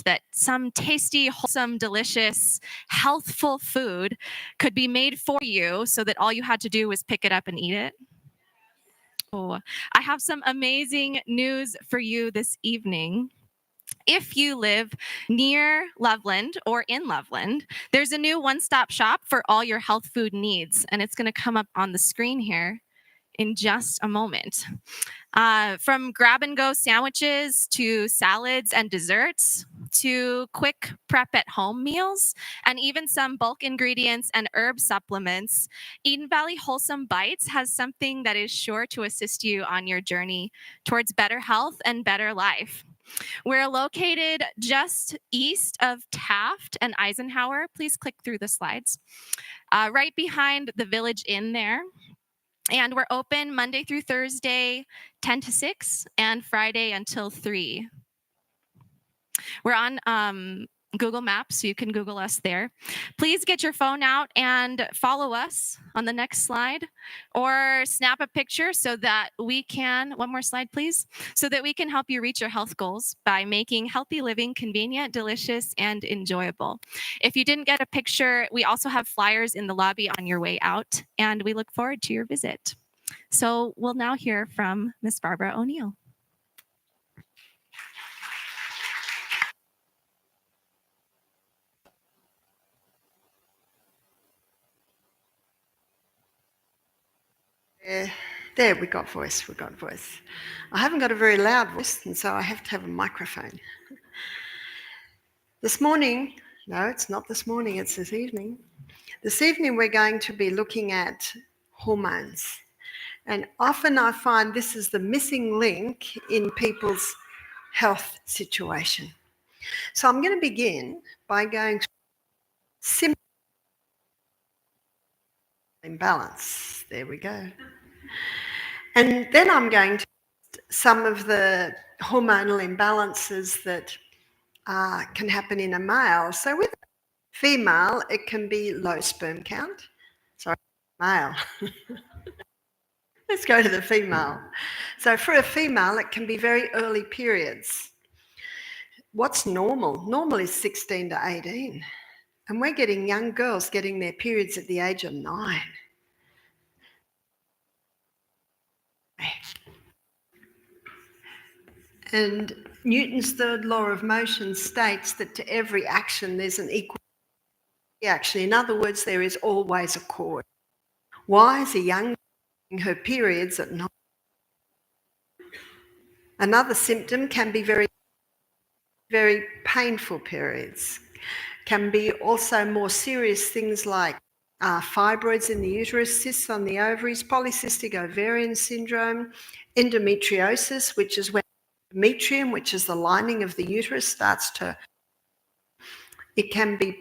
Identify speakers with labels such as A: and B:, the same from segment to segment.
A: that some tasty, wholesome, delicious, healthful food could be made for you so that all you had to do was pick it up and eat it? Oh, I have some amazing news for you this evening. If you live near Loveland or in Loveland, there's a new one-stop shop for all your health food needs, and it's going to come up on the screen here in just a moment. From grab and go sandwiches to salads and desserts to quick prep at home meals and even some bulk ingredients and herb supplements, Eden Valley Wholesome Bites has something that is sure to assist you on your journey towards better health and better life. We're located just east of Taft and Eisenhower. Please click through the slides. Right behind the Village Inn there. And we're open Monday through Thursday, 10 to 6, and Friday until 3. We're on Google Maps, so you can Google us there. Please get your phone out and follow us on the next slide, or snap a picture so that we can, one more slide please, so that we can help you reach your health goals by making healthy living convenient, delicious, and enjoyable. If you didn't get a picture, we also have flyers in the lobby on your way out, and we look forward to your visit. So we'll now hear from Miss Barbara O'Neill.
B: There, we got voice. I haven't got a very loud voice, and so I have to have a microphone. This morning, no, it's not this morning, it's this evening. This evening we're going to be looking at hormones. And often I find this is the missing link in people's health situation. So I'm going to begin by going to simple imbalance. There we go. And then I'm going to some of the hormonal imbalances that can happen in a male. So with a female, it can be low sperm count. Sorry, male. Let's go to the female. So for a female, it can be very early periods. What's normal? Normal is 16 to 18. And we're getting young girls getting their periods at the age of 9. And Newton's third law of motion states that to every action there's an equal reaction. In other words, there is always a cause. Why is a young girl getting her periods at 9? Another symptom can be very, very painful periods. Can be also more serious things like fibroids in the uterus, cysts on the ovaries, polycystic ovarian syndrome, endometriosis, which is when endometrium, which is the lining of the uterus, starts to, it can be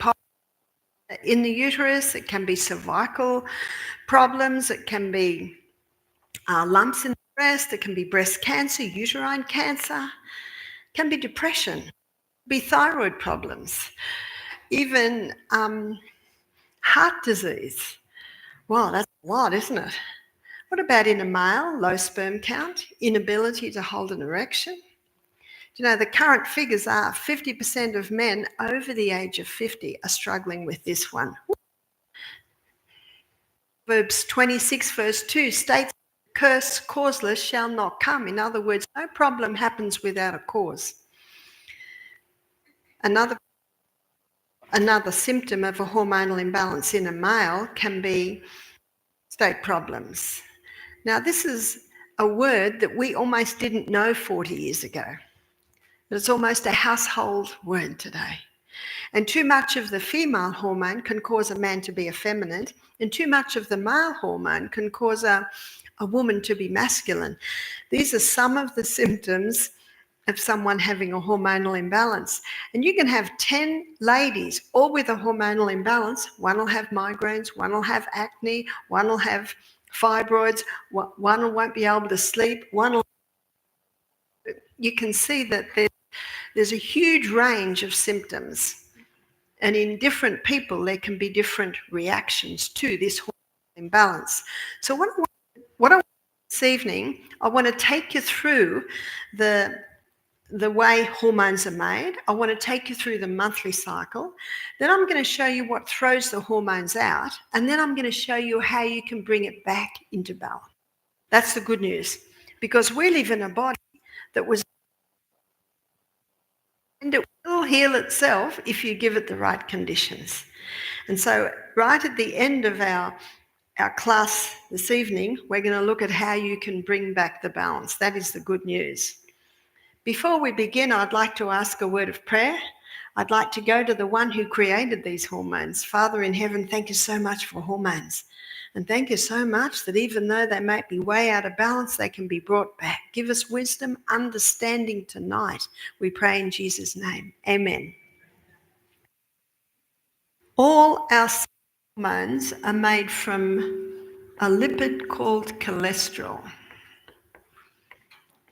B: in the uterus, it can be cervical problems, it can be lumps in the breast, it can be breast cancer, uterine cancer, it can be depression, be thyroid problems, even heart disease. Wow, that's a lot, isn't it? What about in a male? Low sperm count, inability to hold an erection. You know, the current figures are 50% of men over the age of 50 are struggling with this one. Proverbs 26 verse 2 states, curse causeless shall not come. In other words, no problem happens without a cause. Another symptom of a hormonal imbalance in a male can be prostate problems. Now, this is a word that we almost didn't know 40 years ago, but it's almost a household word today. And too much of the female hormone can cause a man to be effeminate, and too much of the male hormone can cause a woman to be masculine. These are some of the symptoms of someone having a hormonal imbalance. And you can have 10 ladies all with a hormonal imbalance. One will have migraines, one will have acne, one will have fibroids, one won't be able to sleep, you can see that there's a huge range of symptoms. And in different people, there can be different reactions to this hormonal imbalance. So what I want this evening, I want to take you through the the way hormones are made. I want to take you through the monthly cycle. Then I'm going to show you what throws the hormones out. And then I'm going to show you how you can bring it back into balance. That's the good news, because we live in a body that was, and it will heal itself if you give it the right conditions. And so right at the end of our class this evening, we're going to look at how you can bring back the balance. That is the good news. Before we begin, I'd like to ask a word of prayer. I'd like to go to the one who created these hormones. Father in heaven, thank you so much for hormones. And thank you so much that even though they might be way out of balance, they can be brought back. Give us wisdom, understanding tonight. We pray in Jesus' name. Amen. All our hormones are made from a lipid called cholesterol.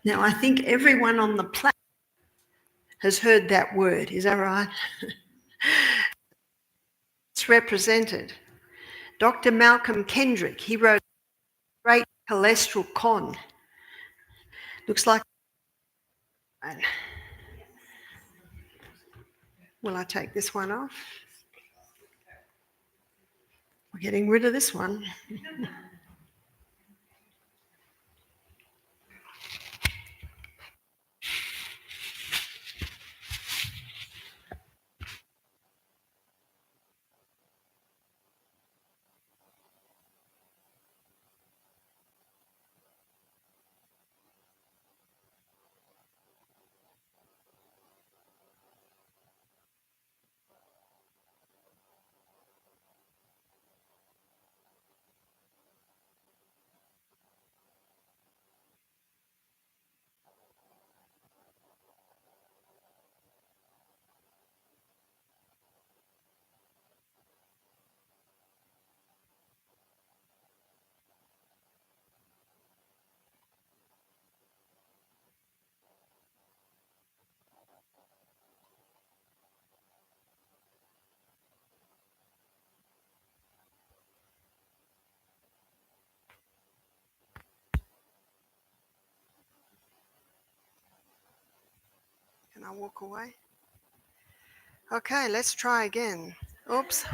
B: Now, I think everyone on the planet has heard that word. Is that right? It's represented. Dr. Malcolm Kendrick, he wrote Great Cholesterol Con. Looks like... Will I take this one off? We're getting rid of this one. Can I walk away? Okay, let's try again. Oops.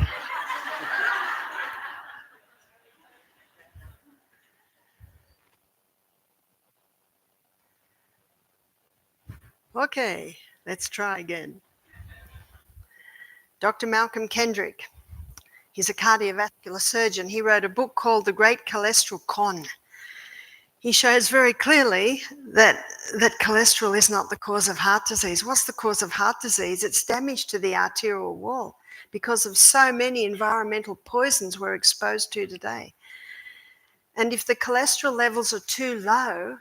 B: Okay, let's try again. Dr. Malcolm Kendrick, he's a cardiovascular surgeon. He wrote a book called The Great Cholesterol Con. He shows very clearly that cholesterol is not the cause of heart disease. What's the cause of heart disease? It's damage to the arterial wall because of so many environmental poisons we're exposed to today. And if the cholesterol levels are too low,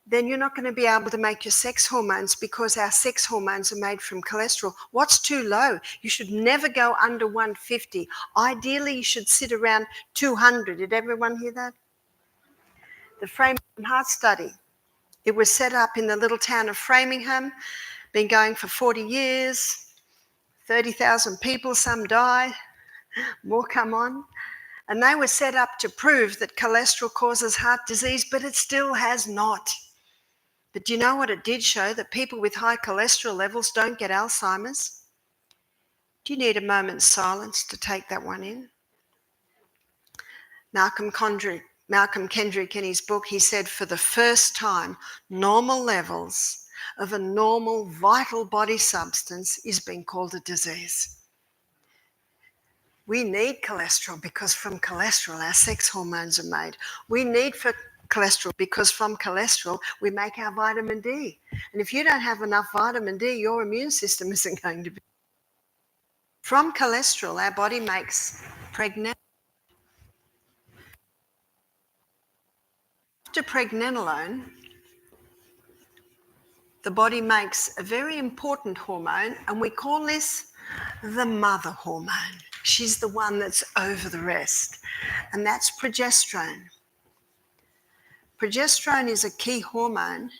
B: then you're not going to be able to make your sex hormones, because our sex hormones are made from cholesterol. What's too low? You should never go under 150. Ideally, you should sit around 200. Did everyone hear that? The Framingham Heart Study. It was set up in the little town of Framingham, been going for 40 years, 30,000 people, some died, more come on. And they were set up to prove that cholesterol causes heart disease, but it still has not. But do you know what it did show? That people with high cholesterol levels don't get Alzheimer's. Do you need a moment's silence to take that one in? Malcolm Kendrick, in his book, he said, for the first time, normal levels of a normal vital body substance is being called a disease. We need cholesterol because from cholesterol our sex hormones are made. We need cholesterol because from cholesterol we make our vitamin D. And if you don't have enough vitamin D, your immune system isn't going to be. From cholesterol, our body makes pregnenolone. After pregnenolone, the body makes a very important hormone, and we call this the mother hormone. She's the one that's over the rest, and that's progesterone. Progesterone is a key hormone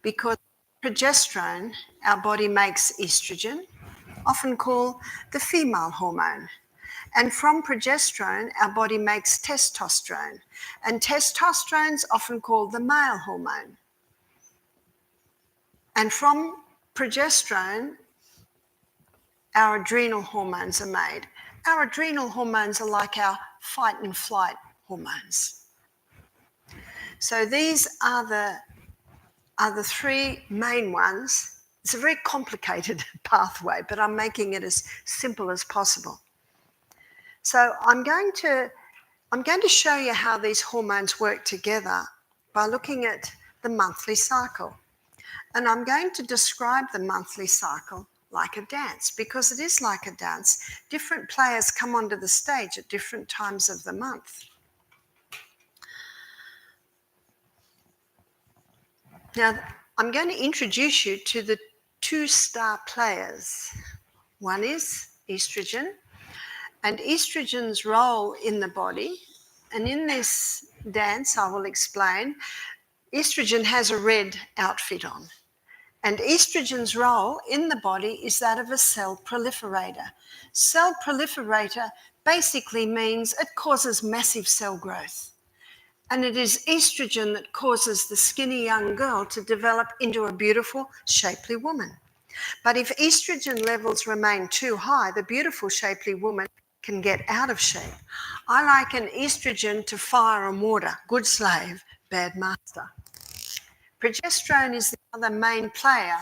B: because progesterone, our body makes estrogen, often called the female hormone. And from progesterone, our body makes testosterone. And testosterone is often called the male hormone. And from progesterone, our adrenal hormones are made. Our adrenal hormones are like our fight and flight hormones. So these are the three main ones. It's a very complicated pathway, but I'm making it as simple as possible. So I'm going to show you how these hormones work together by looking at the monthly cycle. And I'm going to describe the monthly cycle like a dance, because it is like a dance. Different players come onto the stage at different times of the month. Now, I'm going to introduce you to the two star players. One is estrogen, and estrogen's role in the body, and in this dance I will explain, estrogen has a red outfit on. And estrogen's role in the body is that of a cell proliferator. Cell proliferator basically means it causes massive cell growth. And it is estrogen that causes the skinny young girl to develop into a beautiful, shapely woman. But if estrogen levels remain too high, the beautiful, shapely woman can get out of shape. I liken estrogen to fire and water. Good slave, bad master. Progesterone is the other main player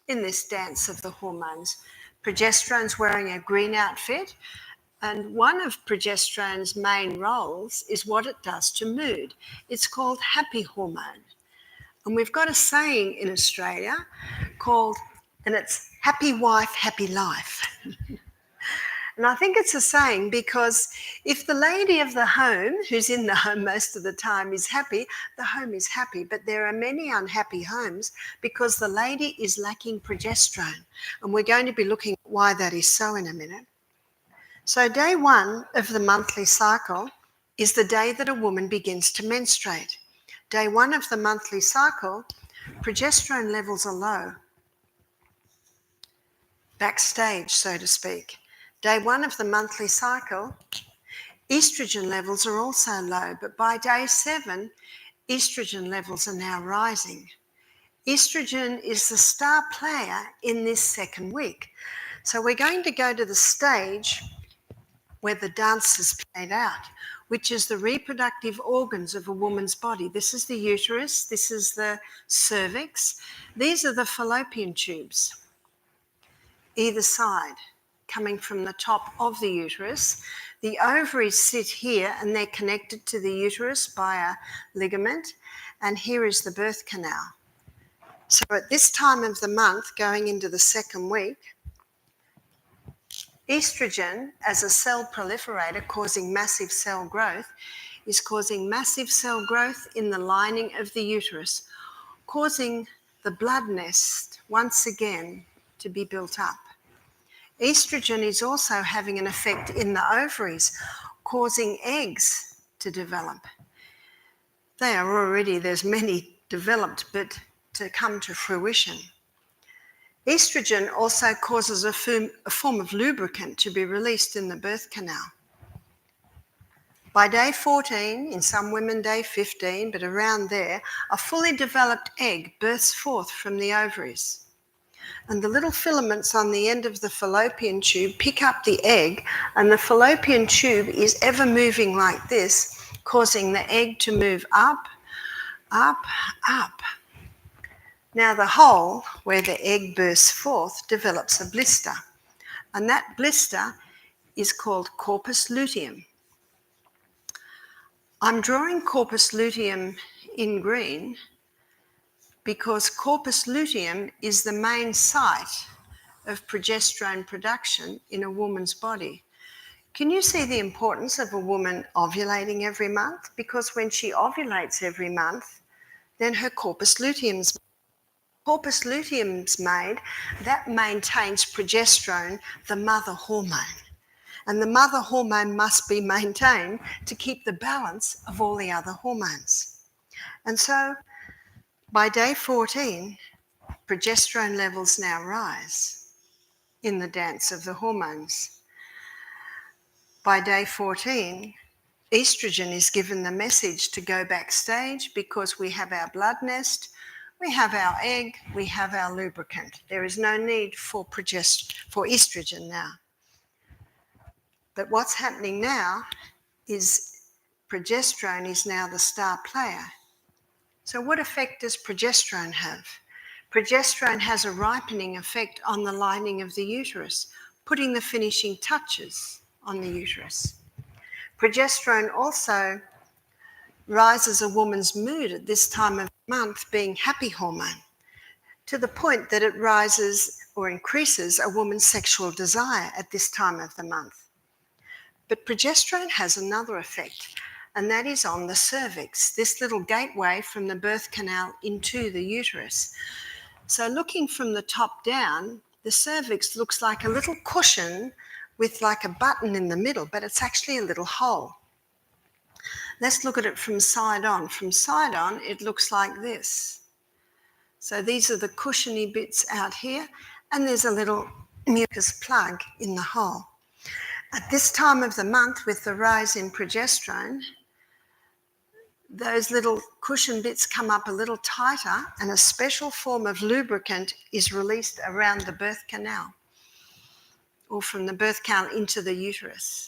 B: in this dance of the hormones. Progesterone's wearing a green outfit, and one of progesterone's main roles is what it does to mood. It's called happy hormone. And we've got a saying in Australia and it's happy wife, happy life. And I think it's a saying because if the lady of the home, who's in the home most of the time, is happy, the home is happy. But there are many unhappy homes because the lady is lacking progesterone. And we're going to be looking at why that is so in a minute. So day one of the monthly cycle is the day that a woman begins to menstruate. Day one of the monthly cycle, progesterone levels are low. Backstage, so to speak. Day one of the monthly cycle, estrogen levels are also low, but by day 7, estrogen levels are now rising. Estrogen is the star player in this second week. So we're going to go to the stage where the dance is played out, which is the reproductive organs of a woman's body. This is the uterus, this is the cervix, these are the fallopian tubes, either side, coming from the top of the uterus. The ovaries sit here and they're connected to the uterus by a ligament, and here is the birth canal. So at this time of the month, going into the second week, estrogen, as a cell proliferator causing massive cell growth, is causing massive cell growth in the lining of the uterus, causing the blood nest once again to be built up. Estrogen is also having an effect in the ovaries, causing eggs to develop. They are already, there's many developed, but to come to fruition. Estrogen also causes a form of lubricant to be released in the birth canal. By day 14, in some women day 15, but around there, a fully developed egg bursts forth from the ovaries. And the little filaments on the end of the fallopian tube pick up the egg, and the fallopian tube is ever moving like this, causing the egg to move up, up, up. Now the hole where the egg bursts forth develops a blister, and that blister is called corpus luteum. I'm drawing corpus luteum in green because corpus luteum is the main site of progesterone production in a woman's body. Can you see the importance of a woman ovulating every month? Because when she ovulates every month, then her corpus luteum's made. That maintains progesterone, the mother hormone. And the mother hormone must be maintained to keep the balance of all the other hormones. And so by day 14, progesterone levels now rise in the dance of the hormones. By day 14, estrogen is given the message to go backstage because we have our blood nest, We have our egg, we have our lubricant. There is no need for estrogen now. But what's happening now is progesterone is now the star player. So what effect does progesterone have? Progesterone has a ripening effect on the lining of the uterus, putting the finishing touches on the uterus. Progesterone also rises a woman's mood at this time of month, being happy hormone, to the point that it rises or increases a woman's sexual desire at this time of the month. But progesterone has another effect, and that is on the cervix, this little gateway from the birth canal into the uterus. So looking from the top down, the cervix looks like a little cushion with like a button in the middle, but it's actually a little hole. Let's look at it from side on. From side on, it looks like this. So these are the cushiony bits out here, and there's a little mucus plug in the hole. At this time of the month, with the rise in progesterone, those little cushion bits come up a little tighter, and a special form of lubricant is released around the birth canal, or from the birth canal into the uterus.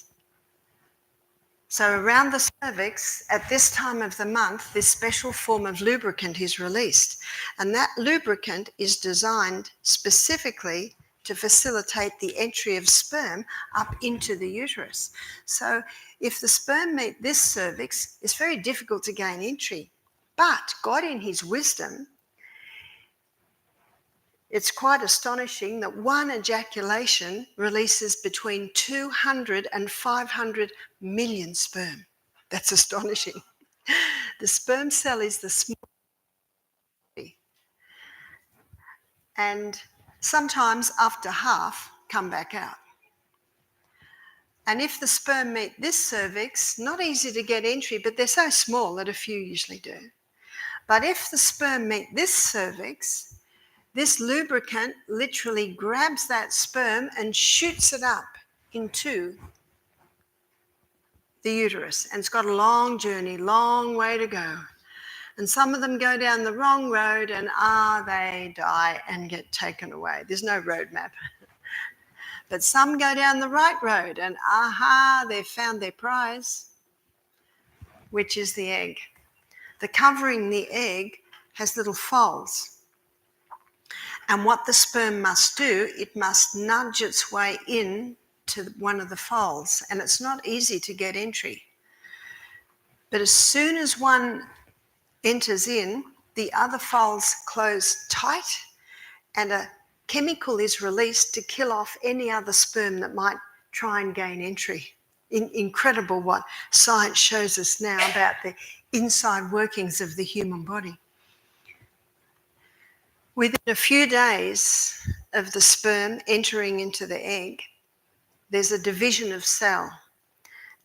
B: So around the cervix, at this time of the month, this special form of lubricant is released. And that lubricant is designed specifically to facilitate the entry of sperm up into the uterus. So if the sperm meet this cervix, it's very difficult to gain entry. But God, in his wisdom, it's quite astonishing that one ejaculation releases between 200 and 500 million sperm. That's astonishing. The sperm cell is the small, and sometimes after half come back out. And if the sperm meet this cervix, not easy to get entry, but they're so small that a few usually do. But if the sperm meet this cervix, this lubricant literally grabs that sperm and shoots it up into the uterus. And it's got a long journey, long way to go. And some of them go down the wrong road and they die and get taken away. There's no roadmap. But some go down the right road and they've found their prize, which is the egg. The covering the egg has little folds. And what the sperm must do, it must nudge its way in to one of the folds. And it's not easy to get entry. But as soon as one enters in, the other folds close tight, and a chemical is released to kill off any other sperm that might try and gain entry. Incredible what science shows us now about the inside workings of the human body. Within a few days of the sperm entering into the egg, there's a division of cell.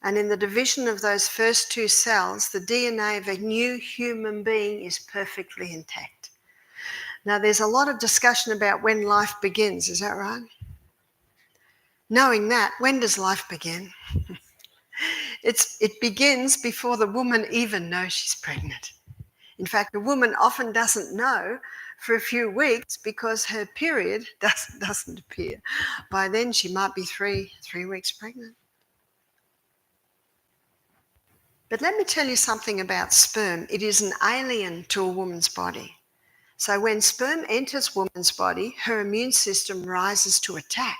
B: And in the division of those first two cells, the DNA of a new human being is perfectly intact. Now, there's a lot of discussion about when life begins, is that right? Knowing that, when does life begin? It begins before the woman even knows she's pregnant. In fact, a woman often doesn't know for a few weeks because her period doesn't appear. By then, she might be three weeks pregnant. But let me tell you something about sperm. It is an alien to a woman's body. So when sperm enters woman's body, her immune system rises to attack.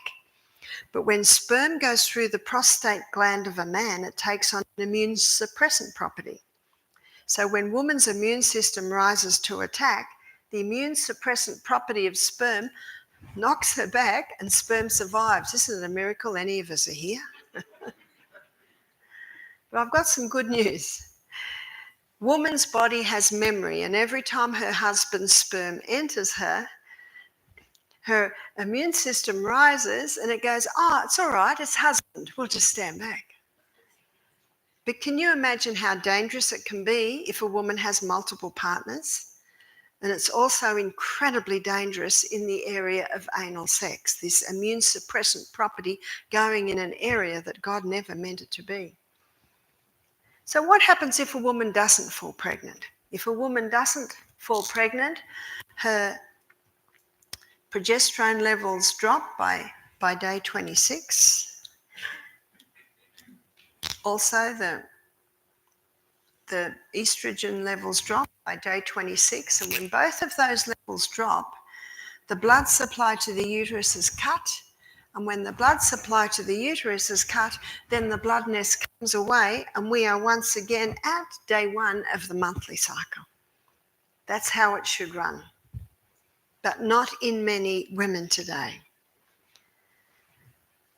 B: But when sperm goes through the prostate gland of a man, it takes on an immune suppressant property. So when woman's immune system rises to attack, the immune suppressant property of sperm knocks her back and sperm survives. Isn't it a miracle any of us are here? But I've got some good news. Woman's body has memory, and every time her husband's sperm enters her immune system rises and it goes, it's all right, it's husband, we'll just stand back. But can you imagine how dangerous it can be if a woman has multiple partners? And it's also incredibly dangerous in the area of anal sex, this immune suppressant property going in an area that God never meant it to be. So what happens if a woman doesn't fall pregnant? If a woman doesn't fall pregnant, her progesterone levels drop by day 26. Also, the estrogen levels drop by day 26, and when both of those levels drop, the blood supply to the uterus is cut, and when the blood supply to the uterus is cut, then the blood nest comes away, and we are once again at day 1 of the monthly cycle. That's how it should run, but not in many women today.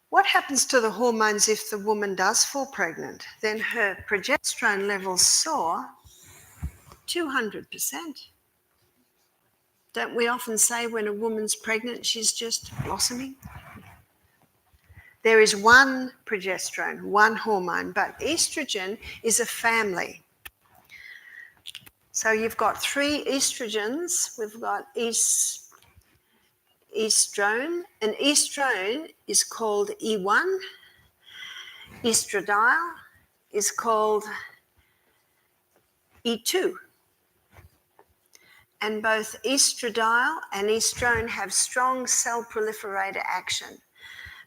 B: What happens to the hormones if the woman does fall pregnant? Then her progesterone levels soar 200%. Don't we often say when a woman's pregnant, she's just blossoming? There is one progesterone, one hormone, but estrogen is a family. So you've got 3 estrogens. We've got estrone, and estrone is called E1. Estradiol is called E2. And both estradiol and estrone have strong cell proliferator action.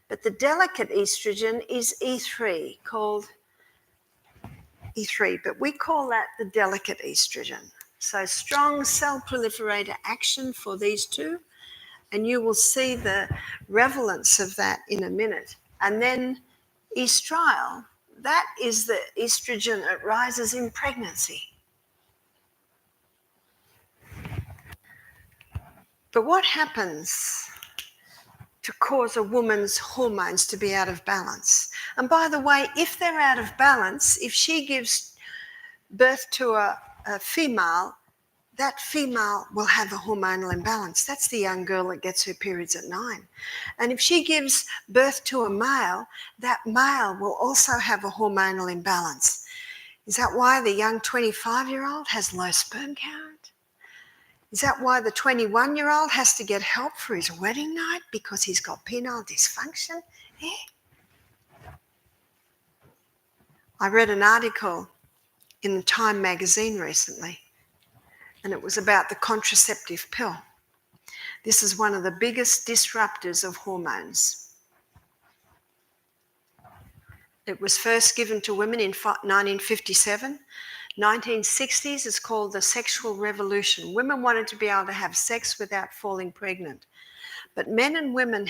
B: But the delicate estrogen is E3, called E3, but we call that the delicate estrogen. So strong cell proliferator action for these two, and you will see the relevance of that in a minute. And then estriol, that is the estrogen that rises in pregnancy. But what happens to cause a woman's hormones to be out of balance? And by the way, if they're out of balance, if she gives birth to a female, that female will have a hormonal imbalance. That's the young girl that gets her periods at 9. And if she gives birth to a male, that male will also have a hormonal imbalance. Is that why the young 25-year-old has low sperm count? Is that why the 21-year-old has to get help for his wedding night because he's got penile dysfunction? Yeah. I read an article in the Time magazine recently, and it was about the contraceptive pill. This is one of the biggest disruptors of hormones. It was first given to women in 1957. 1960s is called the sexual revolution. Women wanted to be able to have sex without falling pregnant. But men and women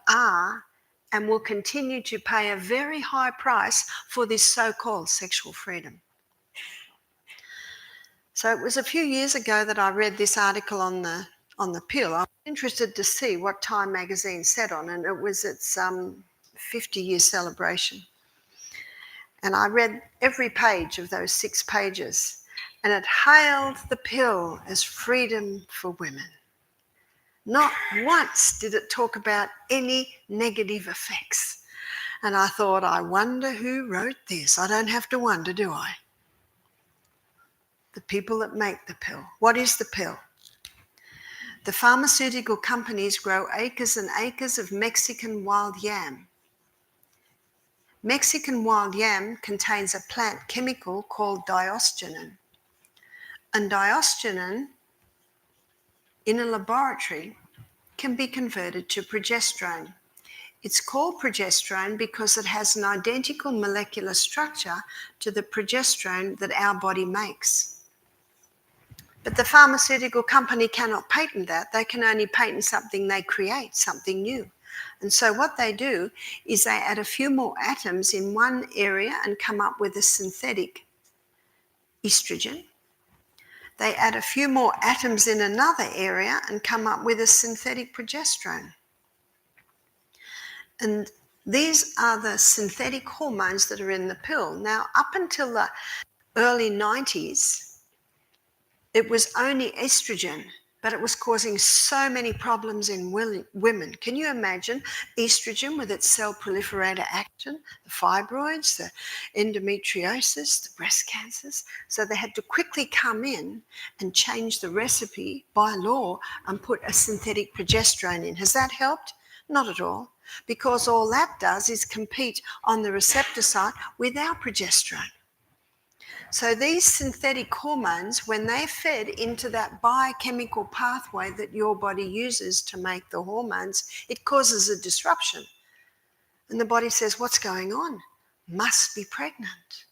B: are, and will continue to pay a very high price for this so-called sexual freedom. So it was a few years ago that I read this article on the pill. I was interested to see what Time magazine said on it. It was its 50-year celebration. And I read every page of those 6 pages, and it hailed the pill as freedom for women. Not once did it talk about any negative effects. And I thought, I wonder who wrote this. I don't have to wonder, do I? The people that make the pill. What is the pill? The pharmaceutical companies grow acres and acres of Mexican wild yam. Mexican wild yam contains a plant chemical called diosgenin. And diosgenin, in a laboratory, can be converted to progesterone. It's called progesterone because it has an identical molecular structure to the progesterone that our body makes. But the pharmaceutical company cannot patent that. They can only patent something they create, something new. And so what they do is they add a few more atoms in one area and come up with a synthetic estrogen. They add a few more atoms in another area and come up with a synthetic progesterone. And these are the synthetic hormones that are in the pill. Now, up until the early 90s, it was only estrogen, but it was causing so many problems in women. Can you imagine estrogen with its cell proliferator action, the fibroids, the endometriosis, the breast cancers? So they had to quickly come in and change the recipe by law and put a synthetic progesterone in. Has that helped? Not at all, because all that does is compete on the receptor site with our progesterone. So these synthetic hormones, when they're fed into that biochemical pathway that your body uses to make the hormones, it causes a disruption. And the body says, what's going on? Must be pregnant.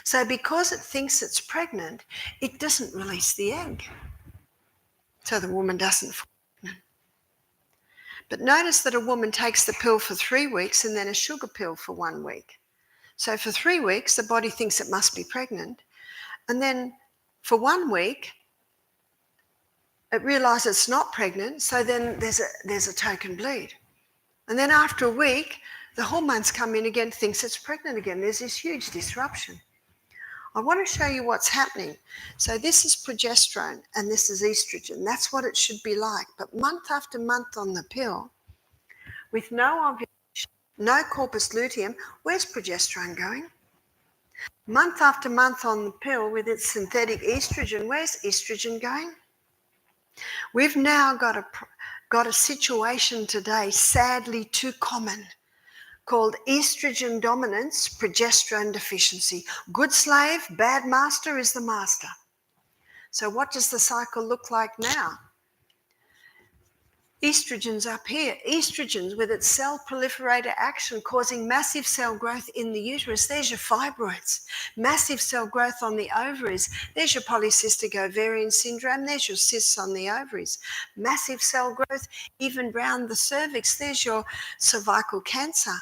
B: So because it thinks it's pregnant, it doesn't release the egg. So the woman doesn't fall pregnant. But notice that a woman takes the pill for 3 weeks and then a sugar pill for 1 week. So for 3 weeks, the body thinks it must be pregnant. And then for 1 week, it realises it's not pregnant, so then there's a token bleed. And then after a week, the hormones come in again, thinks it's pregnant again. There's this huge disruption. I want to show you what's happening. So this is progesterone and this is estrogen. That's what it should be like. But month after month on the pill, with no ovulation, no corpus luteum, where's progesterone going? Month after month on the pill with its synthetic estrogen, where's estrogen going? We've now got a situation today, sadly too common, called estrogen dominance, progesterone deficiency. Good slave, bad master is the master. So what does the cycle look like now? Estrogen's up here. Estrogens with its cell proliferator action causing massive cell growth in the uterus. There's your fibroids. Massive cell growth on the ovaries. There's your polycystic ovarian syndrome. There's your cysts on the ovaries. Massive cell growth even around the cervix. There's your cervical cancer.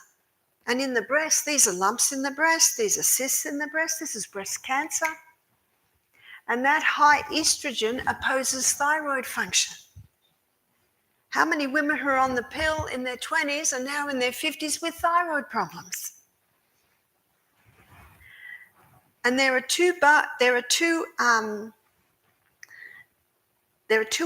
B: And in the breast, these are lumps in the breast. These are cysts in the breast. This is breast cancer. And that high estrogen opposes thyroid function. How many women who are on the pill in their 20s are now in their 50s with thyroid problems? And there are two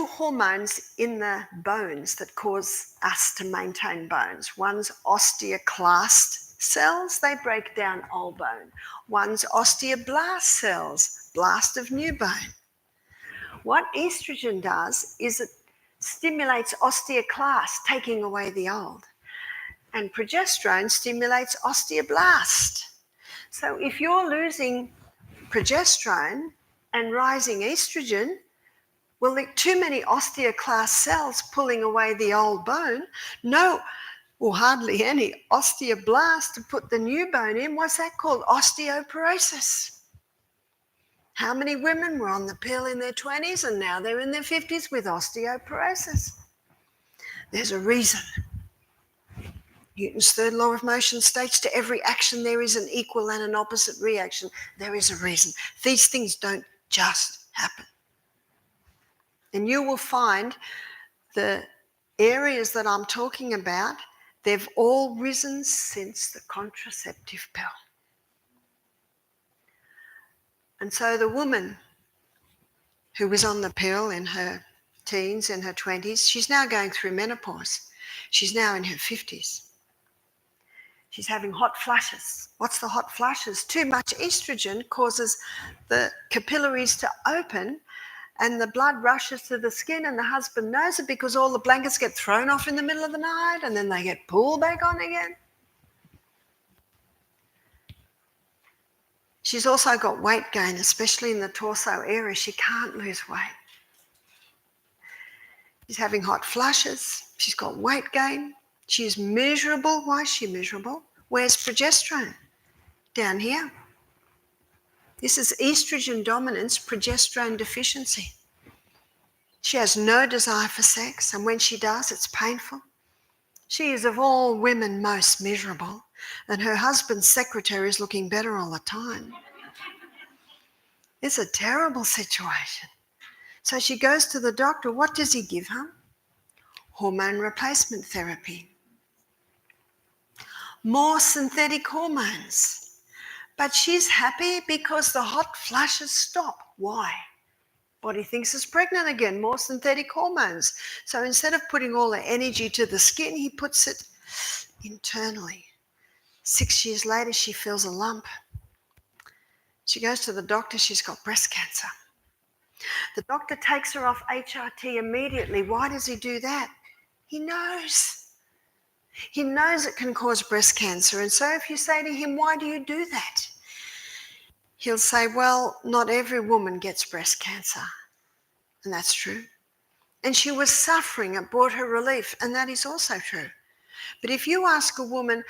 B: hormones in the bones that cause us to maintain bones. One's osteoclast cells, they break down old bone. One's osteoblast cells, blast of new bone. What estrogen does is it stimulates osteoclast, taking away the old. And progesterone stimulates osteoblast. So if you're losing progesterone and rising estrogen, well, there are too many osteoclast cells pulling away the old bone. No, or hardly any osteoblast to put the new bone in. What's that called? Osteoporosis. How many women were on the pill in their 20s and now they're in their 50s with osteoporosis? There's a reason. Newton's third law of motion states to every action there is an equal and an opposite reaction. There is a reason. These things don't just happen. And you will find the areas that I'm talking about, they've all risen since the contraceptive pill. And so the woman who was on the pill in her teens, in her 20s, she's now going through menopause. She's now in her 50s. She's having hot flushes. What's the hot flushes? Too much estrogen causes the capillaries to open and the blood rushes to the skin, and the husband knows it because all the blankets get thrown off in the middle of the night and then they get pulled back on again. She's also got weight gain, especially in the torso area. She can't lose weight. She's having hot flushes. She's got weight gain. She's miserable. Why is she miserable? Where's progesterone? Down here. This is estrogen dominance, progesterone deficiency. She has no desire for sex, and when she does, it's painful. She is of all women most miserable, and her husband's secretary is looking better all the time. It's a terrible situation. So she goes to the doctor. What does he give her? Hormone replacement therapy. More synthetic hormones. But she's happy because the hot flushes stop. Why? Body thinks it's pregnant again, more synthetic hormones. So instead of putting all the energy to the skin, he puts it internally. 6 years later, she feels a lump. She goes to the doctor, she's got breast cancer. The doctor takes her off HRT immediately. Why does he do that? He knows. He knows it can cause breast cancer. And so if you say to him, why do you do that? he'll say, well, not every woman gets breast cancer. And that's true. And she was suffering, it brought her relief, and that is also true. But if you ask a woman,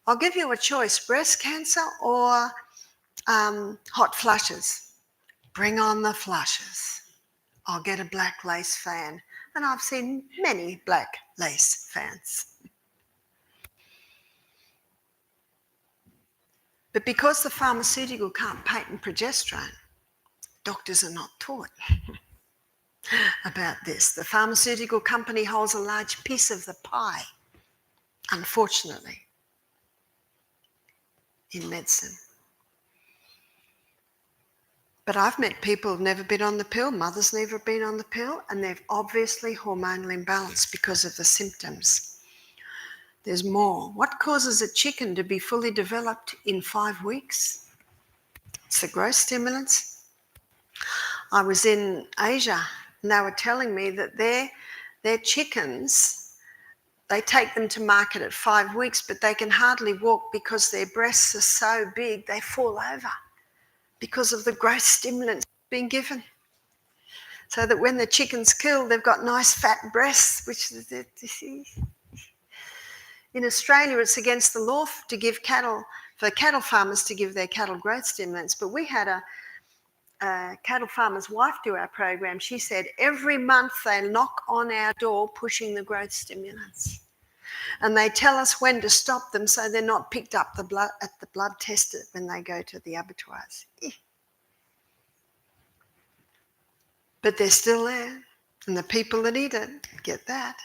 B: I'll give you a choice, breast cancer or hot flushes, bring on the flushes. I'll get a black lace fan. And I've seen many black lace fans. But because the pharmaceutical can't patent progesterone, doctors are not taught about this. The pharmaceutical company holds a large piece of the pie, unfortunately, in medicine. But I've met people who've never been on the pill, mothers never been on the pill, and they've obviously hormonal imbalance because of the symptoms. There's more. What causes a chicken to be fully developed in 5 weeks? It's the growth stimulants. I was in Asia and they were telling me that their chickens, they take them to market at 5 weeks, but they can hardly walk because their breasts are so big they fall over because of the growth stimulants being given. So that when the chicken's killed, they've got nice fat breasts, which in Australia it's against the law to give for cattle farmers to give their cattle growth stimulants. But we had a cattle farmer's wife do our program. She said every month they knock on our door pushing the growth stimulants. And they tell us when to stop them so they're not picked up at the blood test when they go to the abattoirs. But they're still there. And the people that eat it get that.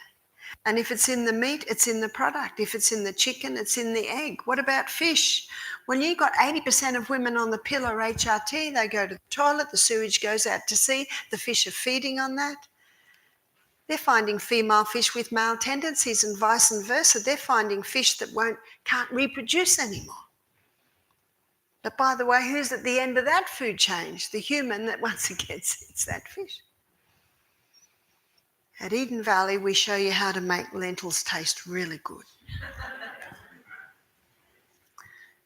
B: And if it's in the meat, it's in the product. If it's in the chicken, it's in the egg. What about fish? When you've got 80% of women on the pill or HRT, they go to the toilet, the sewage goes out to sea, the fish are feeding on that. They're finding female fish with male tendencies and vice versa. They're finding fish that can't reproduce anymore. But by the way, who's at the end of that food chain? The human that once again eats that fish. At Eden Valley, we show you how to make lentils taste really good.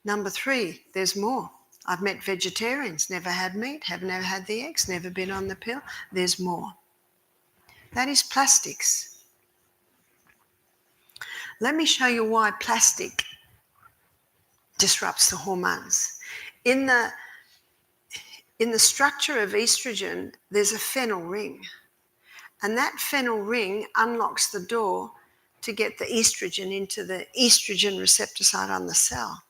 B: Number 3, there's more. I've met vegetarians, never had meat, have never had the eggs, never been on the pill. There's more. That is plastics. Let me show you why plastic disrupts the hormones. In the structure of estrogen, there's a phenyl ring. And that phenyl ring unlocks the door to get the estrogen into the estrogen receptor site on the cell.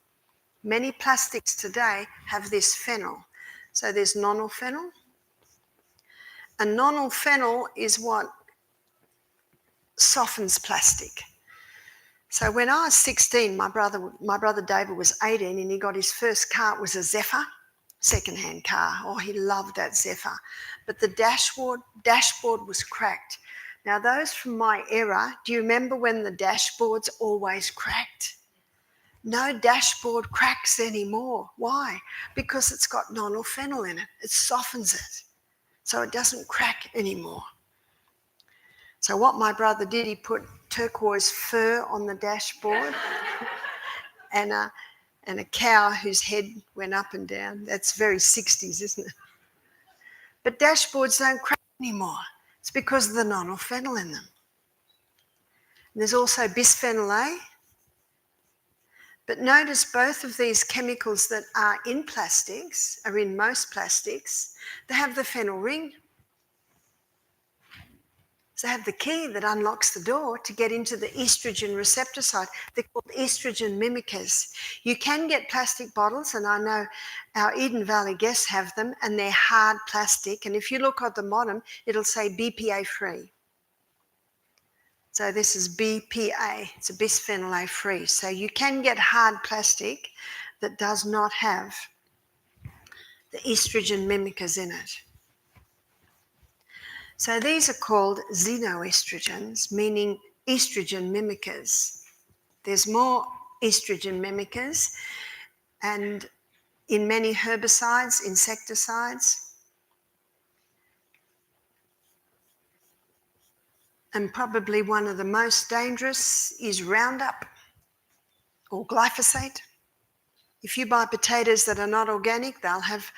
B: Many plastics today have this phenyl. So there's nonylphenol. And nonylphenol is what softens plastic. So when I was 16, my brother David was 18 and he got his first car. It was a Zephyr, second-hand car. Oh, he loved that Zephyr. But the dashboard was cracked. Now, those from my era, do you remember when the dashboards always cracked? No dashboard cracks anymore. Why? Because it's got nonylphenol in it. It softens it, so it doesn't crack anymore. So what my brother did, he put turquoise fur on the dashboard and a cow whose head went up and down. That's very 60s, isn't it? But dashboards don't crack anymore. It's because of the nonylphenol in them. And there's also bisphenol A. But notice both of these chemicals that are in plastics, are in most plastics, they have the phenyl ring. So they have the key that unlocks the door to get into the estrogen receptor site. They're called estrogen mimickers. You can get plastic bottles, and I know our Eden Valley guests have them, and they're hard plastic. And if you look at the bottom, it'll say BPA free. So this is BPA, it's a bisphenol A free. So you can get hard plastic that does not have the estrogen mimickers in it. So these are called xenoestrogens, meaning estrogen mimickers. There's more estrogen mimickers, and in many herbicides, insecticides, and probably one of the most dangerous is Roundup or glyphosate. If you buy potatoes that are not organic, they'll have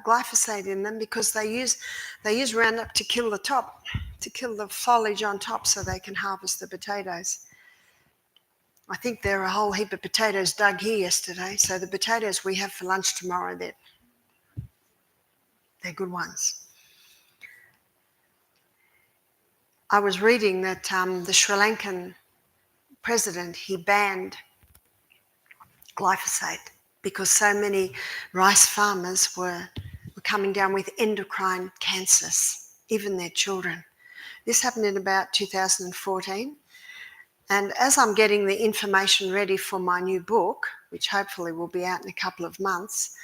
B: glyphosate in them because they use Roundup to kill the top, to kill the foliage on top so they can harvest the potatoes. I think there are a whole heap of potatoes dug here yesterday, so the potatoes we have for lunch tomorrow, they're good ones. I was reading that the Sri Lankan president, he banned glyphosate because so many rice farmers were coming down with endocrine cancers, even their children. This happened in about 2014. And as I'm getting the information ready for my new book, which hopefully will be out in a couple of months,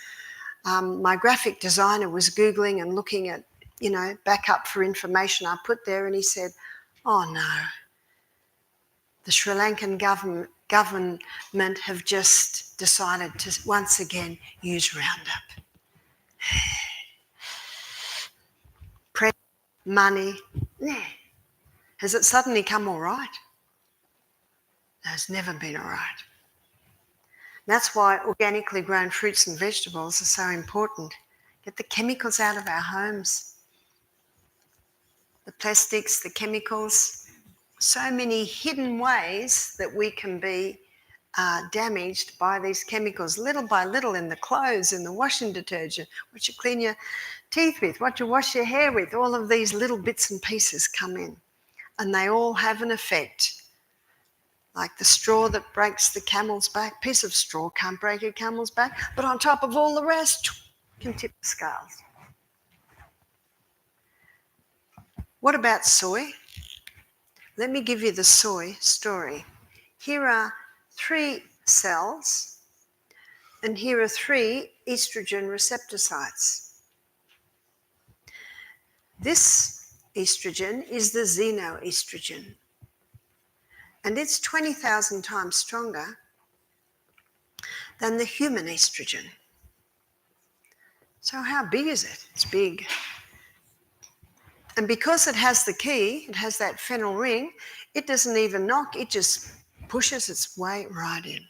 B: my graphic designer was Googling and looking at, backup for information I put there, and he said, oh no, the Sri Lankan government have just decided to once again use Roundup. Pressure, money, has it suddenly come all right? No, it's never been all right. That's why organically grown fruits and vegetables are so important. Get the chemicals out of our homes. The plastics, the chemicals, so many hidden ways that we can be damaged by these chemicals, little by little, in the clothes, in the washing detergent, what you clean your teeth with, what you wash your hair with, all of these little bits and pieces come in, and they all have an effect. Like the straw that breaks the camel's back, piece of straw can't break a camel's back, but on top of all the rest, can tip the scales. What about soy? Let me give you the soy story. Here are 3 cells, and here are 3 estrogen receptor sites. This estrogen is the xenoestrogen, and it's 20,000 times stronger than the human estrogen. So how big is it? It's big. And because it has the key, it has that phenyl ring, it doesn't even knock, it just pushes its way right in.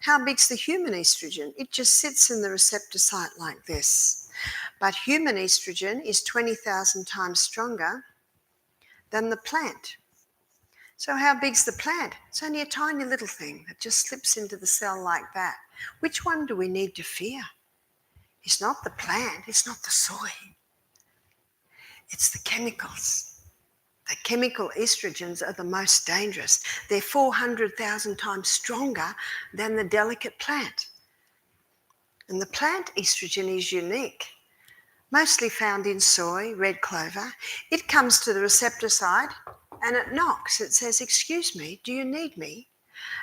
B: How big's the human estrogen? It just sits in the receptor site like this. But human estrogen is 20,000 times stronger than the plant. So how big's the plant? It's only a tiny little thing that just slips into the cell like that. Which one do we need to fear? It's not the plant, it's not the soy. It's the chemicals. The chemical estrogens are the most dangerous. They're 400,000 times stronger than the delicate plant. And the plant estrogen is unique, mostly found in soy, red clover. It comes to the receptor site and it knocks. It says, excuse me, do you need me?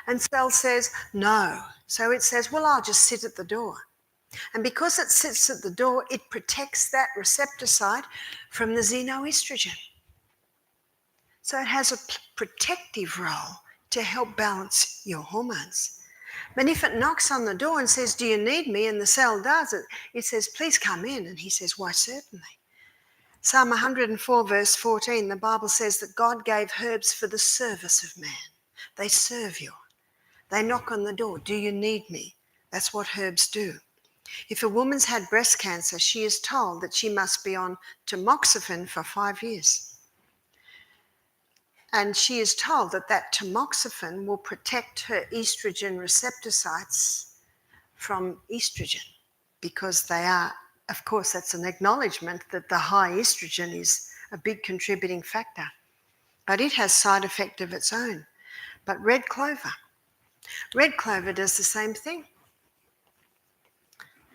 B: And cell says, no. So it says, well, I'll just sit at the door. And because it sits at the door, it protects that receptor site from the xenoestrogen. So it has a protective role to help balance your hormones. But if it knocks on the door and says, do you need me? And the cell does it, it says, please come in. And he says, why, certainly. Psalm 104 verse 14, the Bible says that God gave herbs for the service of man. They serve you. They knock on the door. Do you need me? That's what herbs do. If a woman's had breast cancer, she is told that she must be on tamoxifen for 5 years. And she is told that that tamoxifen will protect her estrogen receptor sites from estrogen, because they are, of course, that's an acknowledgement that the high estrogen is a big contributing factor. But it has side effect of its own. But red clover does the same thing.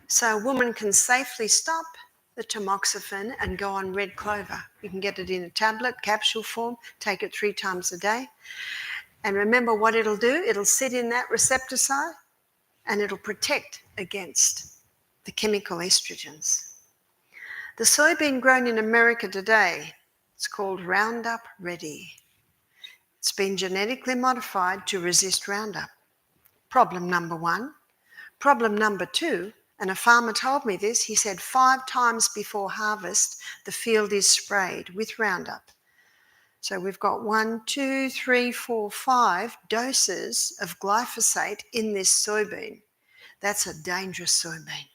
B: So a woman can safely stop the tamoxifen and go on red clover. You can get it in a tablet, capsule form, take it 3 times a day. And remember what it'll do? It'll sit in that receptor site and it'll protect against the chemical estrogens. The soybean grown in America today, it's called Roundup Ready. It's been genetically modified to resist Roundup. Problem number 1. Problem number 2, and a farmer told me this, he said 5 times before harvest, the field is sprayed with Roundup. So we've got 1, 2, 3, 4, 5 doses of glyphosate in this soybean. That's a dangerous soybean.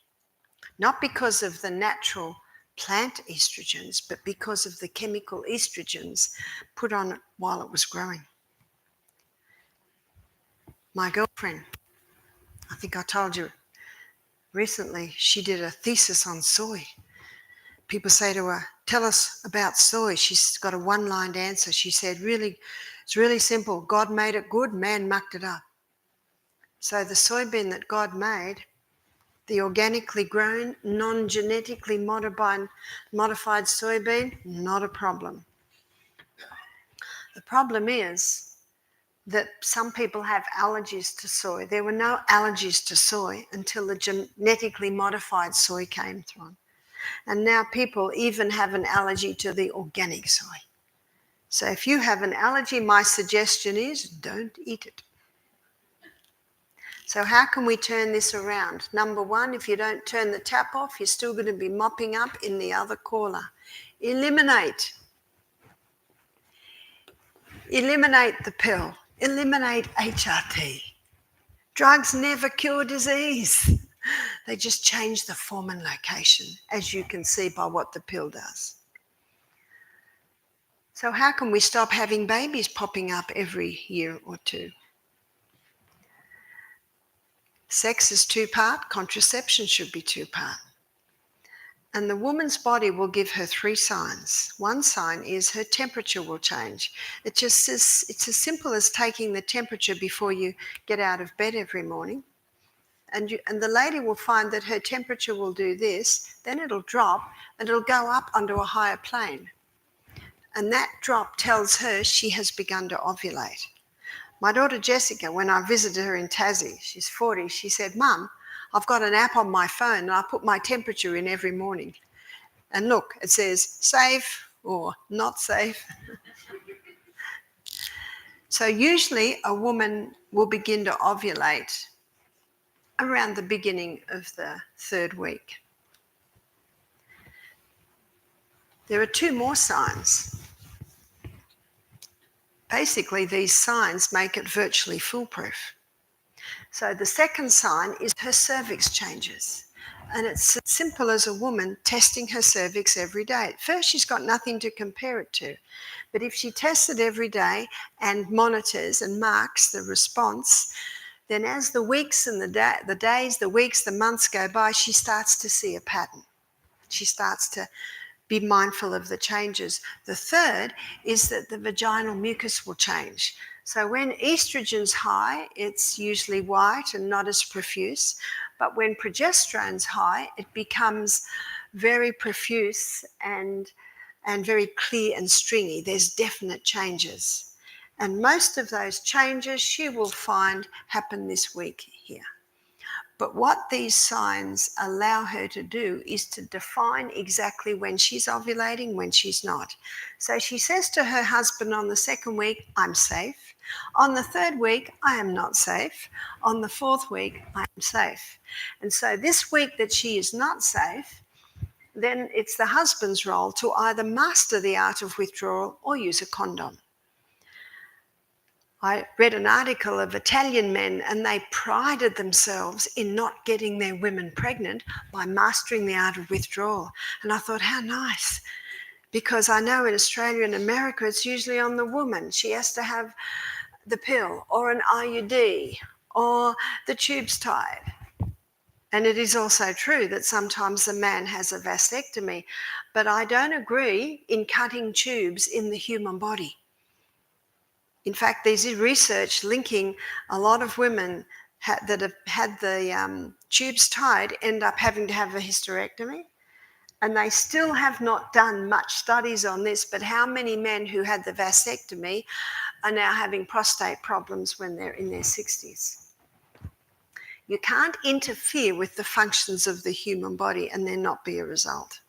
B: Not because of the natural plant estrogens, but because of the chemical estrogens put on it while it was growing. My girlfriend, I think I told you recently, she did a thesis on soy. People say to her, tell us about soy. She's got a one-lined answer. She said, it's really simple. God made it good, man mucked it up. So the soybean that God made, the organically grown, non-genetically modified soybean, not a problem. The problem is that some people have allergies to soy. There were no allergies to soy until the genetically modified soy came through. And now people even have an allergy to the organic soy. So if you have an allergy, my suggestion is don't eat it. So how can we turn this around? Number one, if you don't turn the tap off, you're still going to be mopping up in the other corner. Eliminate the pill. Eliminate HRT. Drugs never cure disease. They just change the form and location, as you can see by what the pill does. So how can we stop having babies popping up every year or two? Sex is two-part, contraception should be two-part. And the woman's body will give her 3 signs. One sign is her temperature will change. It's as simple as taking the temperature before you get out of bed every morning. And the lady will find that her temperature will do this, then it'll drop and it'll go up onto a higher plane. And that drop tells her she has begun to ovulate. My daughter Jessica, when I visited her in Tassie, she's 40, she said, Mum, I've got an app on my phone and I put my temperature in every morning. And look, it says safe or not safe. So usually a woman will begin to ovulate around the beginning of the 3rd week. There are 2 more signs. Basically, these signs make it virtually foolproof. So the second sign is her cervix changes. And it's as simple as a woman testing her cervix every day. At first, she's got nothing to compare it to. But if she tests it every day and monitors and marks the response, then as the weeks and the days, the weeks, the months go by, she starts to see a pattern. She starts to be mindful of the changes. The third is that the vaginal mucus will change. So when estrogen's high, it's usually white and not as profuse. But when progesterone's high, it becomes very profuse and very clear and stringy. There's definite changes. And most of those changes she will find happen this week here. But what these signs allow her to do is to define exactly when she's ovulating, when she's not. So she says to her husband on the 2nd week, I'm safe. On the 3rd week, I am not safe. On the 4th week, I am safe. And so this week that she is not safe, then it's the husband's role to either master the art of withdrawal or use a condom. I read an article of Italian men and they prided themselves in not getting their women pregnant by mastering the art of withdrawal. And I thought, how nice. Because I know in Australia and America, it's usually on the woman. She has to have the pill or an IUD or the tubes tied. And it is also true that sometimes the man has a vasectomy. But I don't agree in cutting tubes in the human body. In fact, there's research linking a lot of women that have had the tubes tied end up having to have a hysterectomy. And they still have not done much studies on this, but how many men who had the vasectomy are now having prostate problems when they're in their 60s? You can't interfere with the functions of the human body and there not be a result.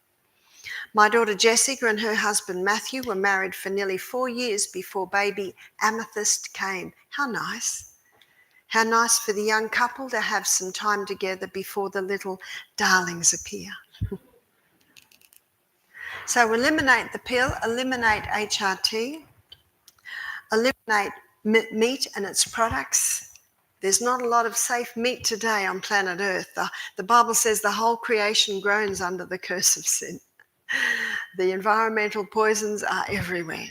B: My daughter Jessica and her husband Matthew were married for nearly 4 years before baby Amethyst came. How nice. How nice for the young couple to have some time together before the little darlings appear. So eliminate the pill, eliminate HRT, Eliminate meat and its products. There's not a lot of safe meat today on planet Earth. The Bible says the whole creation groans under the curse of sin. The environmental poisons are everywhere.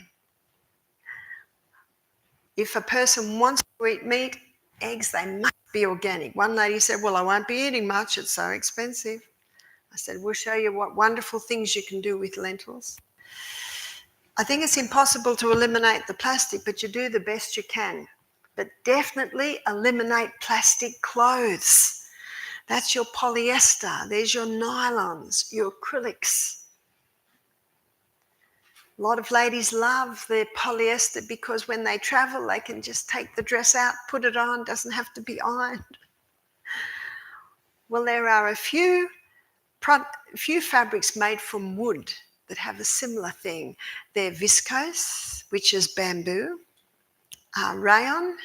B: If a person wants to eat meat, eggs, they must be organic. One lady said, well, I won't be eating much, it's so expensive. I said, we'll show you what wonderful things you can do with lentils. I think it's impossible to eliminate the plastic, but you do the best you can. But definitely eliminate plastic clothes. That's your polyester, there's your nylons, your acrylics. A lot of ladies love their polyester because when they travel, they can just take the dress out, put it on, doesn't have to be ironed. Well, there are a few fabrics made from wood that have a similar thing. They're viscose, which is bamboo, rayon,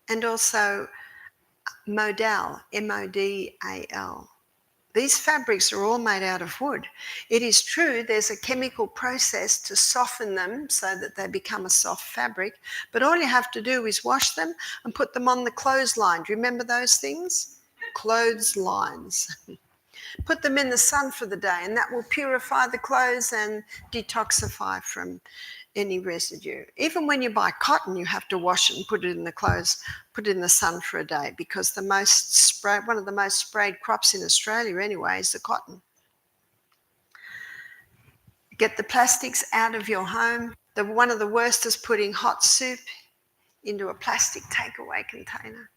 B: and also modal, M-O-D-A-L. These fabrics are all made out of wood. It is true there's a chemical process to soften them so that they become a soft fabric, but all you have to do is wash them and put them on the clothesline. Do you remember those things? Clotheslines. Put them in the sun for the day and that will purify the clothes and detoxify from any residue. Even when you buy cotton, you have to wash it and put it in the clothes, put it in the sun for a day because one of the most sprayed crops in Australia anyway is the cotton. Get the plastics out of your home. One of the worst is putting hot soup into a plastic takeaway container.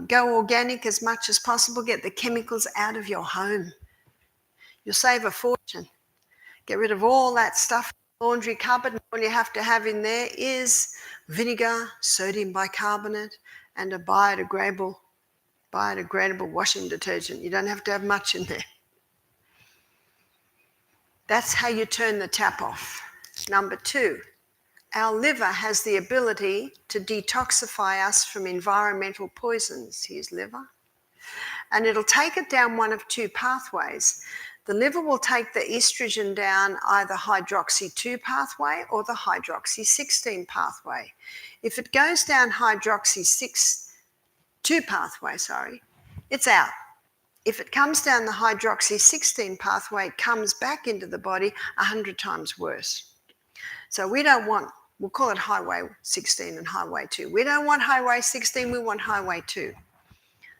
B: Go organic as much as possible. Get the chemicals out of your home. You'll save a fortune. Get rid of all that stuff. Laundry cupboard, all you have to have in there is vinegar, sodium bicarbonate, and a biodegradable washing detergent. You don't have to have much in there. That's how you turn the tap off. Number 2, our liver has the ability to detoxify us from environmental poisons. Here's liver. And it'll take it down one of 2 pathways. The liver will take the estrogen down either hydroxy-2 pathway or the hydroxy-16 pathway. If it goes down hydroxy-2 pathway, it's out. If it comes down the hydroxy-16 pathway, it comes back into the body 100 times worse. So we'll call it highway 16 and highway 2. We don't want highway 16, we want highway 2.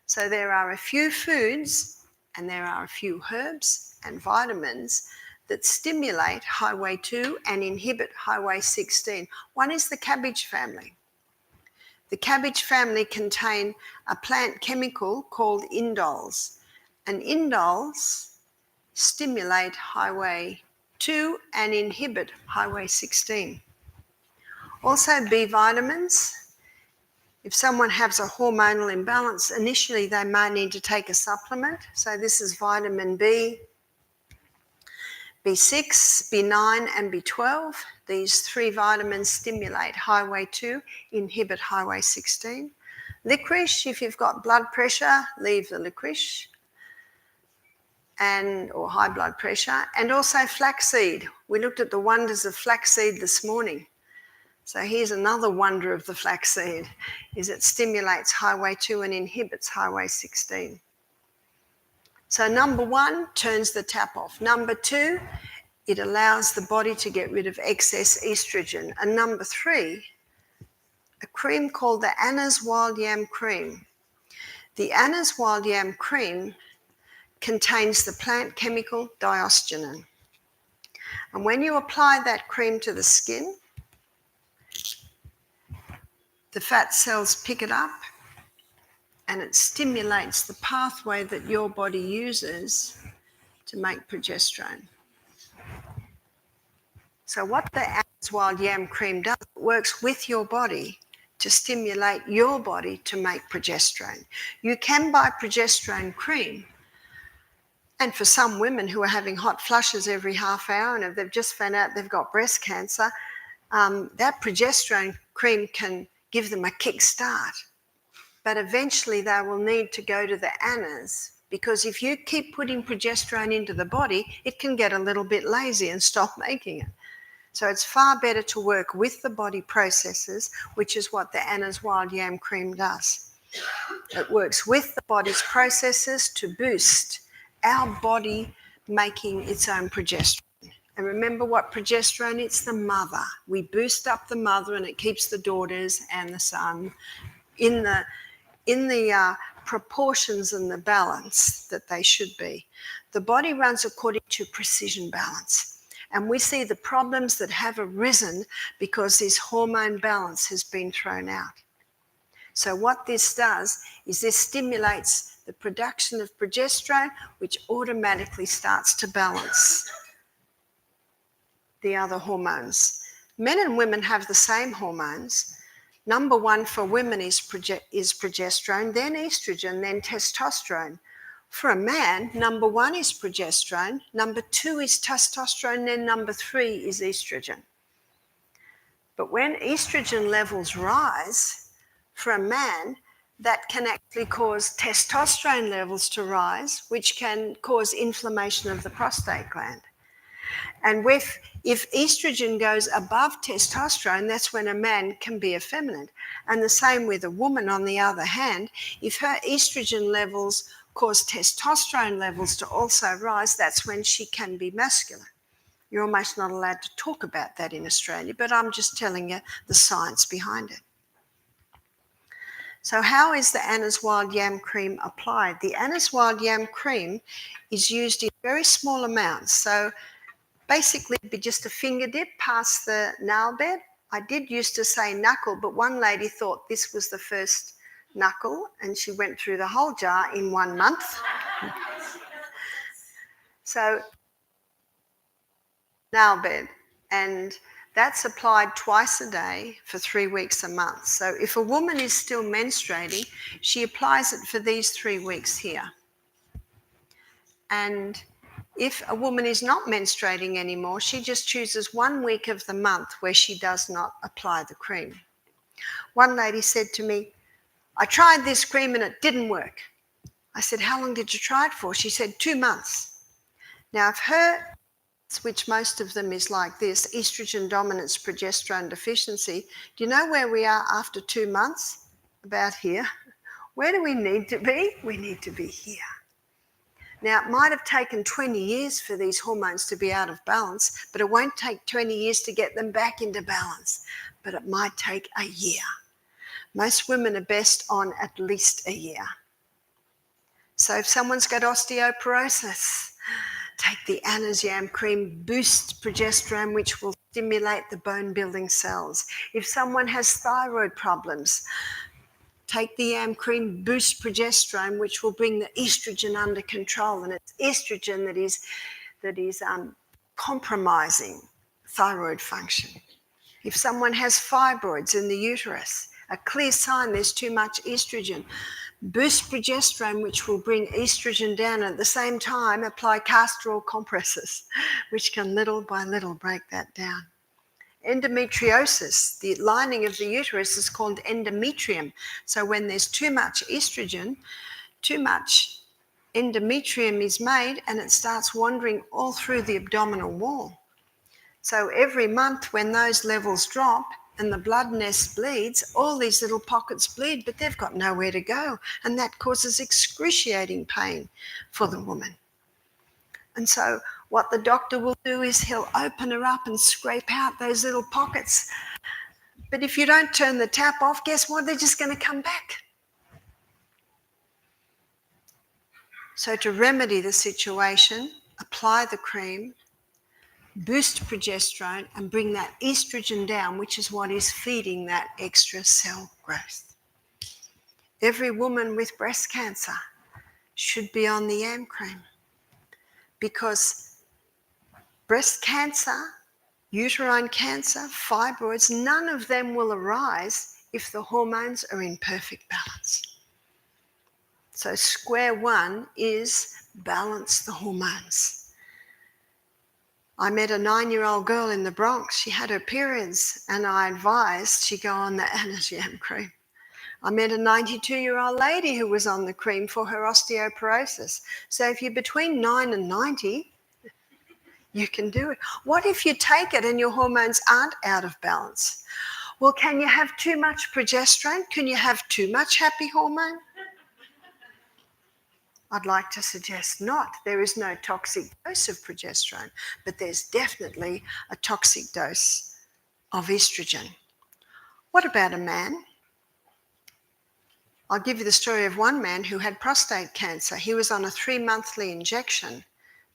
B: So there are a few foods and there are a few herbs and vitamins that stimulate highway 2 and inhibit highway 16. One is the cabbage family. The cabbage family contain a plant chemical called indoles, and indoles stimulate highway 2 and inhibit highway 16. Also B vitamins. If someone has a hormonal imbalance, initially they may need to take a supplement. So this is vitamin B, B6, B9 and B12. These 3 vitamins stimulate highway 2, inhibit highway 16. Licorice, if you've got blood pressure, leave the licorice or high blood pressure. And also flaxseed. We looked at the wonders of flaxseed this morning. So here's another wonder of the flaxseed, is it stimulates highway 2 and inhibits highway 16. So number 1, turns the tap off. Number 2, it allows the body to get rid of excess estrogen. And number 3, a cream called the Anna's Wild Yam Cream. The Anna's Wild Yam Cream contains the plant chemical diosgenin. And when you apply that cream to the skin, the fat cells pick it up and it stimulates the pathway that your body uses to make progesterone. So what the Anna's Wild Yam Cream does, it works with your body to stimulate your body to make progesterone. You can buy progesterone cream, and for some women who are having hot flushes every half hour and if they've just found out they've got breast cancer, that progesterone cream can give them a kick start. But eventually they will need to go to the Anna's, because if you keep putting progesterone into the body, it can get a little bit lazy and stop making it. So it's far better to work with the body processes, which is what the Anna's Wild Yam Cream does. It works with the body's processes to boost our body making its own progesterone. And remember what progesterone is? It's the mother. We boost up the mother and it keeps the daughters and the son in the proportions and the balance that they should be. The body runs according to precision balance. And we see the problems that have arisen because this hormone balance has been thrown out. So what this does is this stimulates the production of progesterone, which automatically starts to balance the other hormones. Men and women have the same hormones. Number one for women is progesterone, then estrogen, then testosterone. For a man, number one is progesterone, number two is testosterone, then number three is estrogen. But when estrogen levels rise, for a man, that can actually cause testosterone levels to rise, which can cause inflammation of the prostate gland. And if estrogen goes above testosterone, that's when a man can be effeminate. And the same with a woman, on the other hand, if her estrogen levels cause testosterone levels to also rise, that's when she can be masculine. You're almost not allowed to talk about that in Australia, but I'm just telling you the science behind it. So how is the Anna's Wild Yam Cream applied? The Anna's Wild Yam Cream is used in very small amounts. So basically, it'd be just a finger dip past the nail bed. I did used to say knuckle, but one lady thought this was the first knuckle, and she went through the whole jar in 1 month. So, nail bed, and that's applied twice a day for 3 weeks a month. So if a woman is still menstruating, she applies it for these 3 weeks here. And if a woman is not menstruating anymore, she just chooses 1 week of the month where she does not apply the cream. One lady said to me, I tried this cream and it didn't work. I said, how long did you try it for? She said, 2 months. Now, if her, which most of them is like this, estrogen dominance, progesterone deficiency, do you know where we are after 2 months? About here. Where do we need to be? We need to be here. Now, it might have taken 20 years for these hormones to be out of balance, but it won't take 20 years to get them back into balance. But it might take a year. Most women are best on at least a year. So if someone's got osteoporosis, take the Anna's Yam Cream, boost progesterone, which will stimulate the bone-building cells. If someone has thyroid problems, take the Yam Cream, boost progesterone, which will bring the estrogen under control. And it's estrogen that is compromising thyroid function. If someone has fibroids in the uterus, a clear sign there's too much estrogen, boost progesterone, which will bring estrogen down. And at the same time, apply castor oil compresses, which can little by little break that down. Endometriosis, the lining of the uterus, is called endometrium. So when there's too much estrogen, too much endometrium is made and it starts wandering all through the abdominal wall. So every month when those levels drop and the blood nest bleeds, all these little pockets bleed, but they've got nowhere to go. And that causes excruciating pain for the woman. And so what the doctor will do is he'll open her up and scrape out those little pockets. But if you don't turn the tap off, guess what? They're just going to come back. So to remedy the situation, apply the cream, boost progesterone, and bring that estrogen down, which is what is feeding that extra cell growth. Every woman with breast cancer should be on the Yam Cream, because breast cancer, uterine cancer, fibroids, none of them will arise if the hormones are in perfect balance. So square one is balance the hormones. I met a 9-year-old girl in the Bronx. She had her periods and I advised she go on the Anna's Yam Cream. I met a 92-year-old lady who was on the cream for her osteoporosis. So if you're between 9 and 90, You can do it. What if you take it and your hormones aren't out of balance? Well, can you have too much progesterone? Can you have too much happy hormone? I'd like to suggest not. There is no toxic dose of progesterone, but there's definitely a toxic dose of estrogen. What about a man? I'll give you the story of one man who had prostate cancer. He was on a 3-monthly injection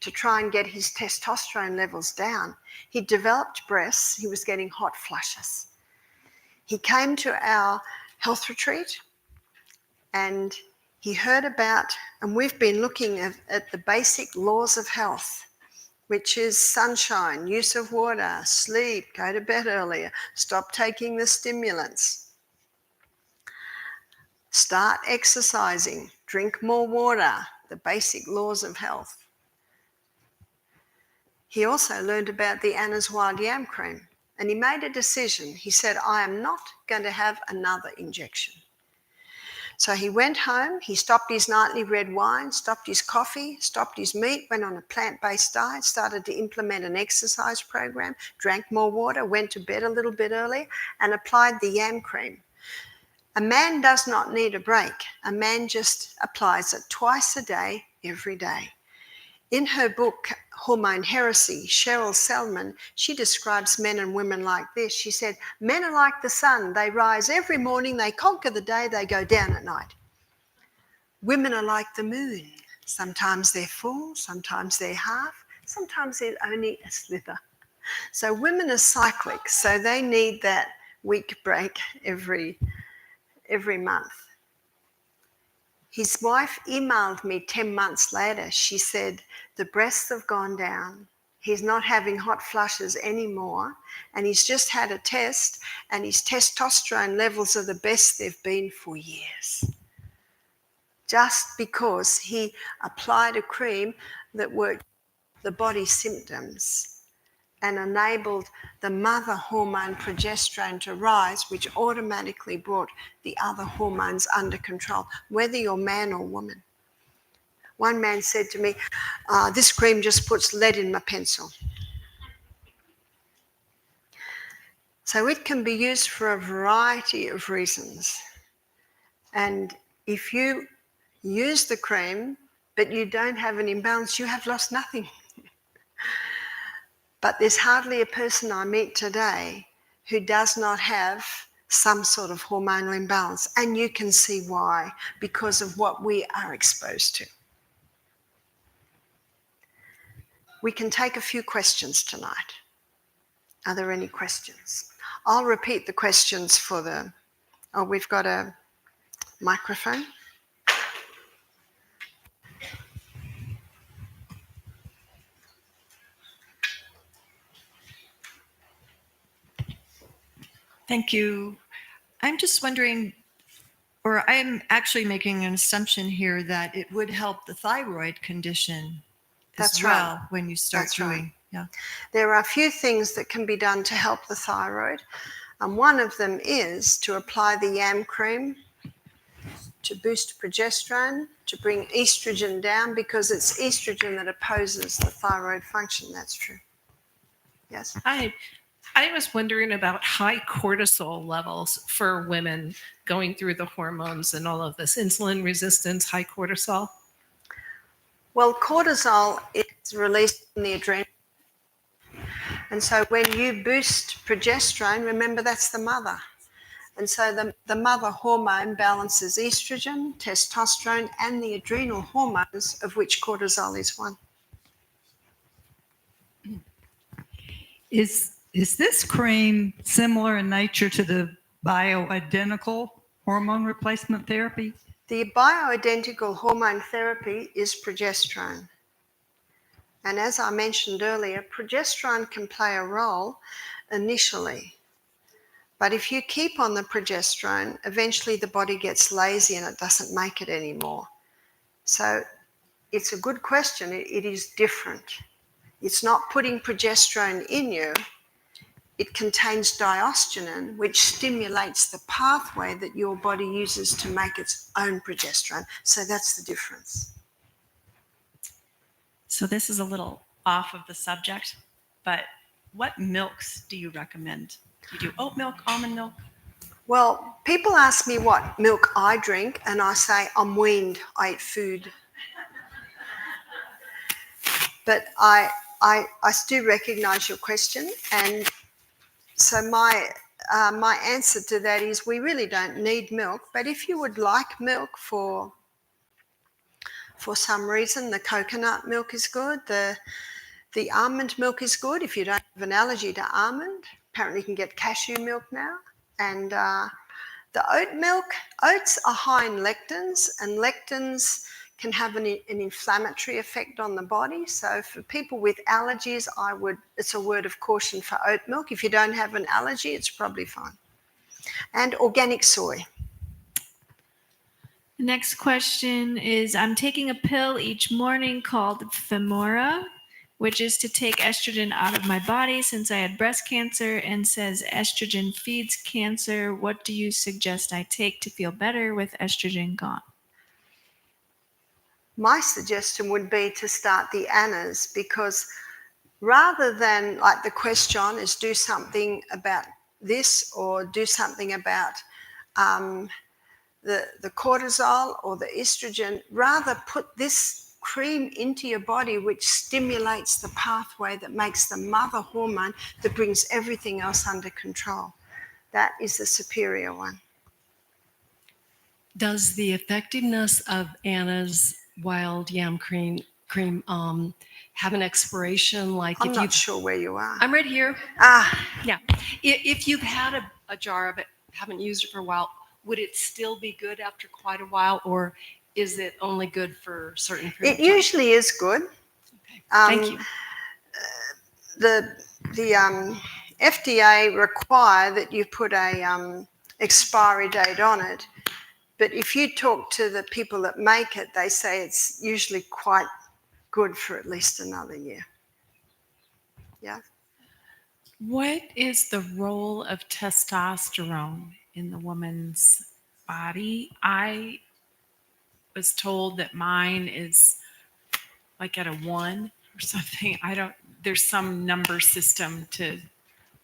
B: to try and get his testosterone levels down. He developed breasts. He was getting hot flushes. He came to our health retreat and he heard about, and we've been looking at the basic laws of health, which is sunshine, use of water, sleep, go to bed earlier, stop taking the stimulants, start exercising, drink more water, the basic laws of health. He also learned about the Anna's Wild Yam Cream, and he made a decision. He said, I am not going to have another injection. So he went home, he stopped his nightly red wine, stopped his coffee, stopped his meat, went on a plant-based diet, started to implement an exercise program, drank more water, went to bed a little bit early, and applied the yam cream. A man does not need a break. A man just applies it twice a day, every day. In her book, Hormone Heresy, Cheryl Selman, she describes men and women like this. She said, men are like the sun. They rise every morning, they conquer the day, they go down at night. Women are like the moon. Sometimes they're full, sometimes they're half, sometimes they're only a slither. So women are cyclic, so they need that week break every month. His wife emailed me 10 months later. She said, the breasts have gone down. He's not having hot flushes anymore. And he's just had a test and his testosterone levels are the best they've been for years. Just because he applied a cream that worked the body symptoms and enabled the mother hormone progesterone to rise, which automatically brought the other hormones under control, whether you're man or woman. One man said to me, this cream just puts lead in my pencil. So it can be used for a variety of reasons. And if you use the cream, but you don't have an imbalance, you have lost nothing. But there's hardly a person I meet today who does not have some sort of hormonal imbalance. And you can see why, because of what we are exposed to. We can take a few questions tonight. Are there any questions? I'll repeat the questions for the... Oh, we've got a microphone.
C: Thank you. I'm just wondering, or I'm actually making an assumption here that it would help the thyroid condition as well when you start doing. Yeah.
B: There are a few things that can be done to help the thyroid. One of them is to apply the yam cream to boost progesterone, to bring estrogen down, because it's estrogen that opposes the thyroid function. That's true. Yes?
D: I was wondering about high cortisol levels for women going through the hormones and all of this insulin resistance, high cortisol.
B: Well, cortisol is released in the adrenal. And so when you boost progesterone, remember that's the mother. And so the mother hormone balances estrogen, testosterone, and the adrenal hormones, of which cortisol is one.
E: Is this cream similar in nature to the bioidentical hormone replacement therapy?
B: The bioidentical hormone therapy is progesterone. And as I mentioned earlier, progesterone can play a role initially. But if you keep on the progesterone, eventually the body gets lazy and it doesn't make it anymore. So it's a good question. It is different. It's not putting progesterone in you. It contains diosgenin, which stimulates the pathway that your body uses to make its own progesterone. So that's the difference.
C: So this is a little
F: off of the subject, but what milks do you recommend? You do oat milk, almond milk?
B: Well, people ask me what milk I drink, and I say I'm weaned. I eat food. But I do recognise your question, and so my answer to that is we really don't need milk. But if you would like milk for some reason, the coconut milk is good. The almond milk is good if you don't have an allergy to almond. Apparently, you can get cashew milk now, and the oat milk. Oats are high in lectins, and lectins can have an inflammatory effect on the body. So for people with allergies, it's a word of caution for oat milk. If you don't have an allergy, it's probably fine. And organic soy.
G: The next question is, I'm taking a pill each morning called Femora, which is to take estrogen out of my body since I had breast cancer, and says estrogen feeds cancer. What do you suggest I take to feel better with estrogen gone?
B: My suggestion would be to start the ANAs, because rather than, like the question is, do something about this or do something about the cortisol or the estrogen, rather put this cream into your body which stimulates the pathway that makes the mother hormone that brings everything else under control. That is the superior one.
H: Does the effectiveness of Anna's wild yam cream have an expiration? Like,
B: I'm not sure where you are.
H: I'm right here.
B: Yeah.
H: If you've had a jar of it, haven't used it for a while, would it still be good after quite a while, or is it only good for certain periods?
B: It usually is good.
H: Okay. Thank you.
B: The FDA require that you put a expiry date on it. But if you talk to the people that make it, they say it's usually quite good for at least another year. Yeah.
D: What is the role of testosterone in the woman's body? I was told that mine is like at a 1 or something. There's some number system to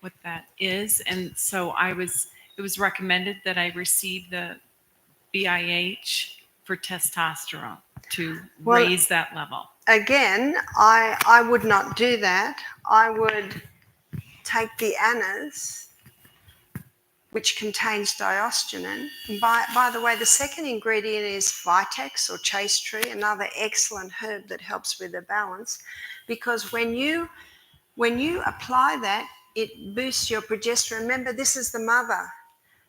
D: what that is. And so it was recommended that I receive the BIH for testosterone to raise that level.
B: Again, I would not do that. I would take the ANAs, which contains diosgenin. And by the way, the second ingredient is Vitex or chaste tree, another excellent herb that helps with the balance, because when you apply that, it boosts your progesterone. Remember, this is the mother.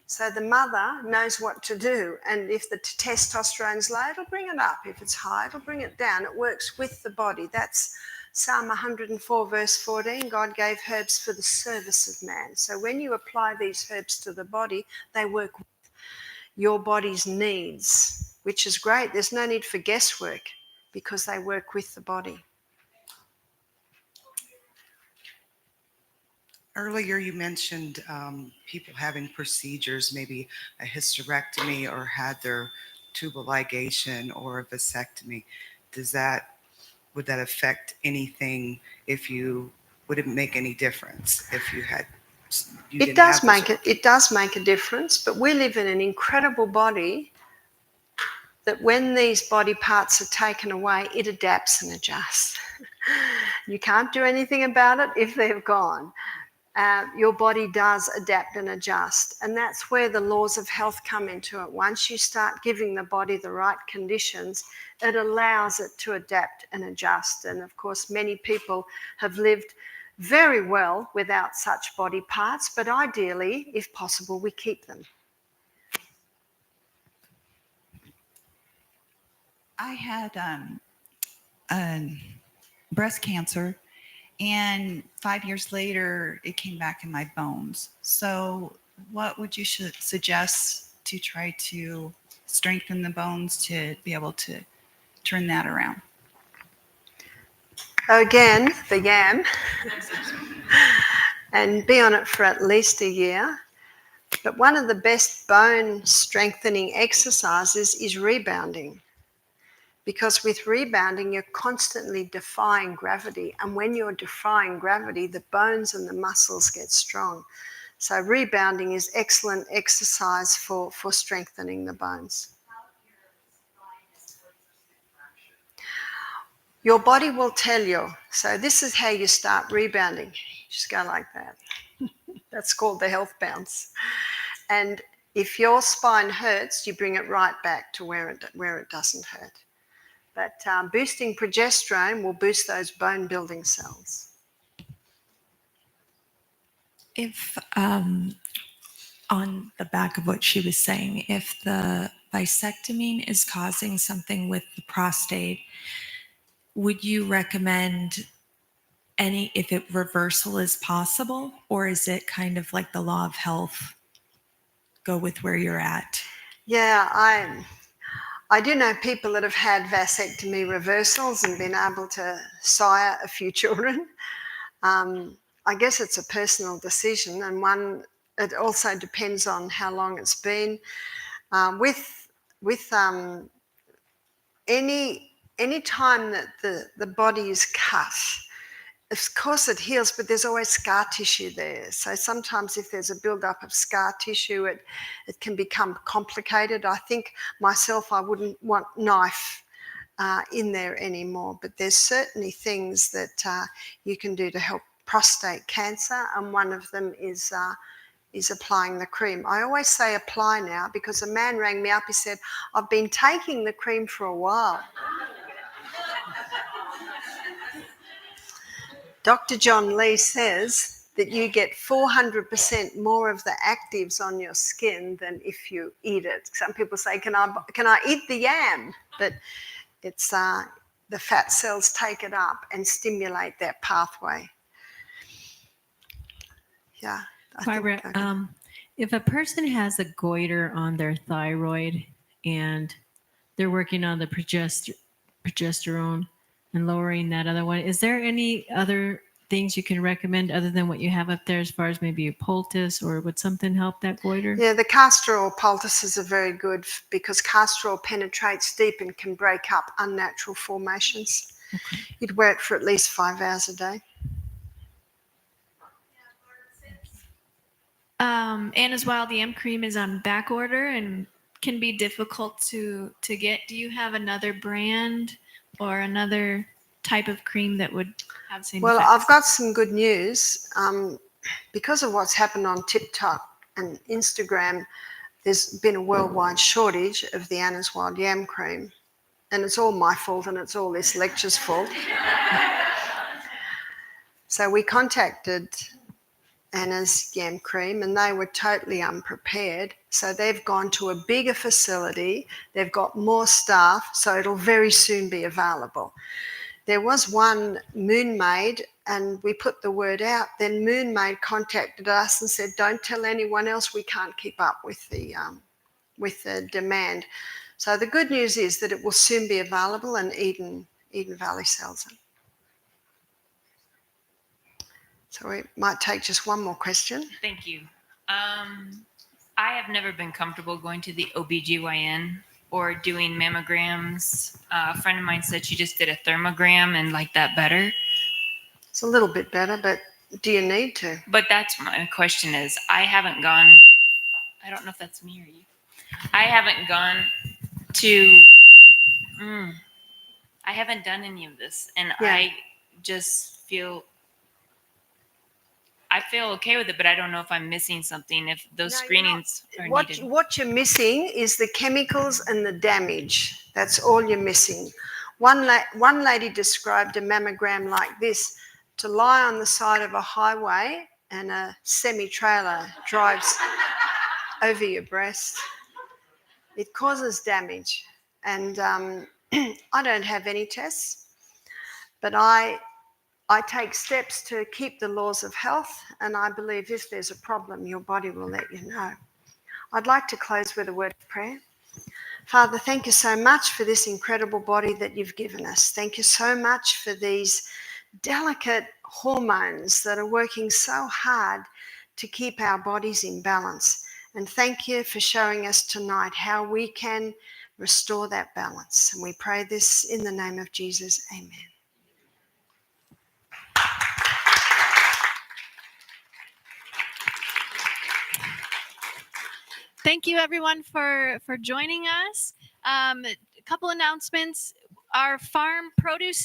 B: So the mother knows what to do. And if the testosterone's low, it'll bring it up. If it's high, it'll bring it down. It works with the body. That's Psalm 104, verse 14. God gave herbs for the service of man. So when you apply these herbs to the body, they work with your body's needs, which is great. There's no need for guesswork because they work with the body.
I: Earlier, you mentioned people having procedures, maybe a hysterectomy or had their tubal ligation or a vasectomy. Would that affect anything would it make any difference if you had?
B: It does make a difference, but we live in an incredible body that when these body parts are taken away, it adapts and adjusts. You can't do anything about it if they've gone. Your body does adapt and adjust. And that's where the laws of health come into it. Once you start giving the body the right conditions, it allows it to adapt and adjust. And of course, many people have lived very well without such body parts, but ideally, if possible, we keep them.
J: I had breast cancer. And 5 years later, it came back in my bones. So what would you suggest to try to strengthen the bones to be able to turn that around?
B: Again, the yam. And be on it for at least a year. But one of the best bone strengthening exercises is rebounding. because with rebounding, you're constantly defying gravity. And when you're defying gravity, the bones and the muscles get strong. So rebounding is excellent exercise for strengthening the bones. Your body will tell you. So this is how you start rebounding. You just go like that. That's called the health bounce. And if your spine hurts, you bring it right back to where it doesn't hurt. But boosting progesterone will boost those bone building cells.
K: If on the back of what she was saying, if the bisectomy is causing something with the prostate, would you recommend if it reversal is possible, or is it kind of like the law of health, go with where you're at?
B: Yeah, I do know people that have had vasectomy reversals and been able to sire a few children. I guess it's a personal decision, and it also depends on how long it's been. With any time that the body is cut, of course it heals, but there's always scar tissue there. So sometimes if there's a build-up of scar tissue, it can become complicated. I think myself, I wouldn't want knife in there anymore, but there's certainly things that you can do to help prostate cancer, and one of them is applying the cream. I always say apply now, because a man rang me up, he said, I've been taking the cream for a while. Dr. John Lee says that you get 400% more of the actives on your skin than if you eat it. Some people say, can I eat the yam? But it's the fat cells take it up and stimulate that pathway. Yeah.
L: Barbara, if a person has a goiter on their thyroid and they're working on the progesterone and lowering that other one, is there any other things you can recommend other than what you have up there, as far as maybe a poultice, or would something help that goiter?
B: Yeah, the castor oil poultices are very good because castor oil penetrates deep and can break up unnatural formations.
L: Okay.
B: You'd wear it for at least 5 hours a day.
G: Anna's Wild Yam cream is on back order and can be difficult to get. Do you have another brand or another type of cream that would have the same
B: Well,
G: effects?
B: I've got some good news. Because of what's happened on TikTok and Instagram, there's been a worldwide shortage of the Anna's Wild Yam cream. And it's all my fault, and it's all this lecture's fault. So we contacted Anna's Yam Cream, and they were totally unprepared. So they've gone to a bigger facility. They've got more staff, so it'll very soon be available. There was one Moon Maid, and we put the word out. Then Moon Maid contacted us and said, don't tell anyone else, we can't keep up with the demand. So the good news is that it will soon be available, and Eden Valley sells it. So we might take just one more question.
M: Thank you. I have never been comfortable going to the OBGYN or doing mammograms. A friend of mine said she just did a thermogram and liked that better.
B: It's a little bit better, but do you need to?
M: But that's my question is, I haven't gone, I don't know if that's me or you. I haven't gone to, I haven't done any of this. And
B: Yeah.
M: I just feel okay with it, but I don't know if I'm missing something, if those
B: No,
M: screenings are needed.
B: What you're missing is the chemicals and the damage. That's all you're missing. One lady described a mammogram like this: to lie on the side of a highway and a semi-trailer drives over your breast. It causes damage. And I don't have any tests, but I take steps to keep the laws of health, and I believe if there's a problem, your body will let you know. I'd like to close with a word of prayer. Father, thank you so much for this incredible body that you've given us. Thank you so much for these delicate hormones that are working so hard to keep our bodies in balance. And thank you for showing us tonight how we can restore that balance. And we pray this in the name of Jesus. Amen.
G: Thank you, everyone, for joining us. A couple announcements. Our farm produce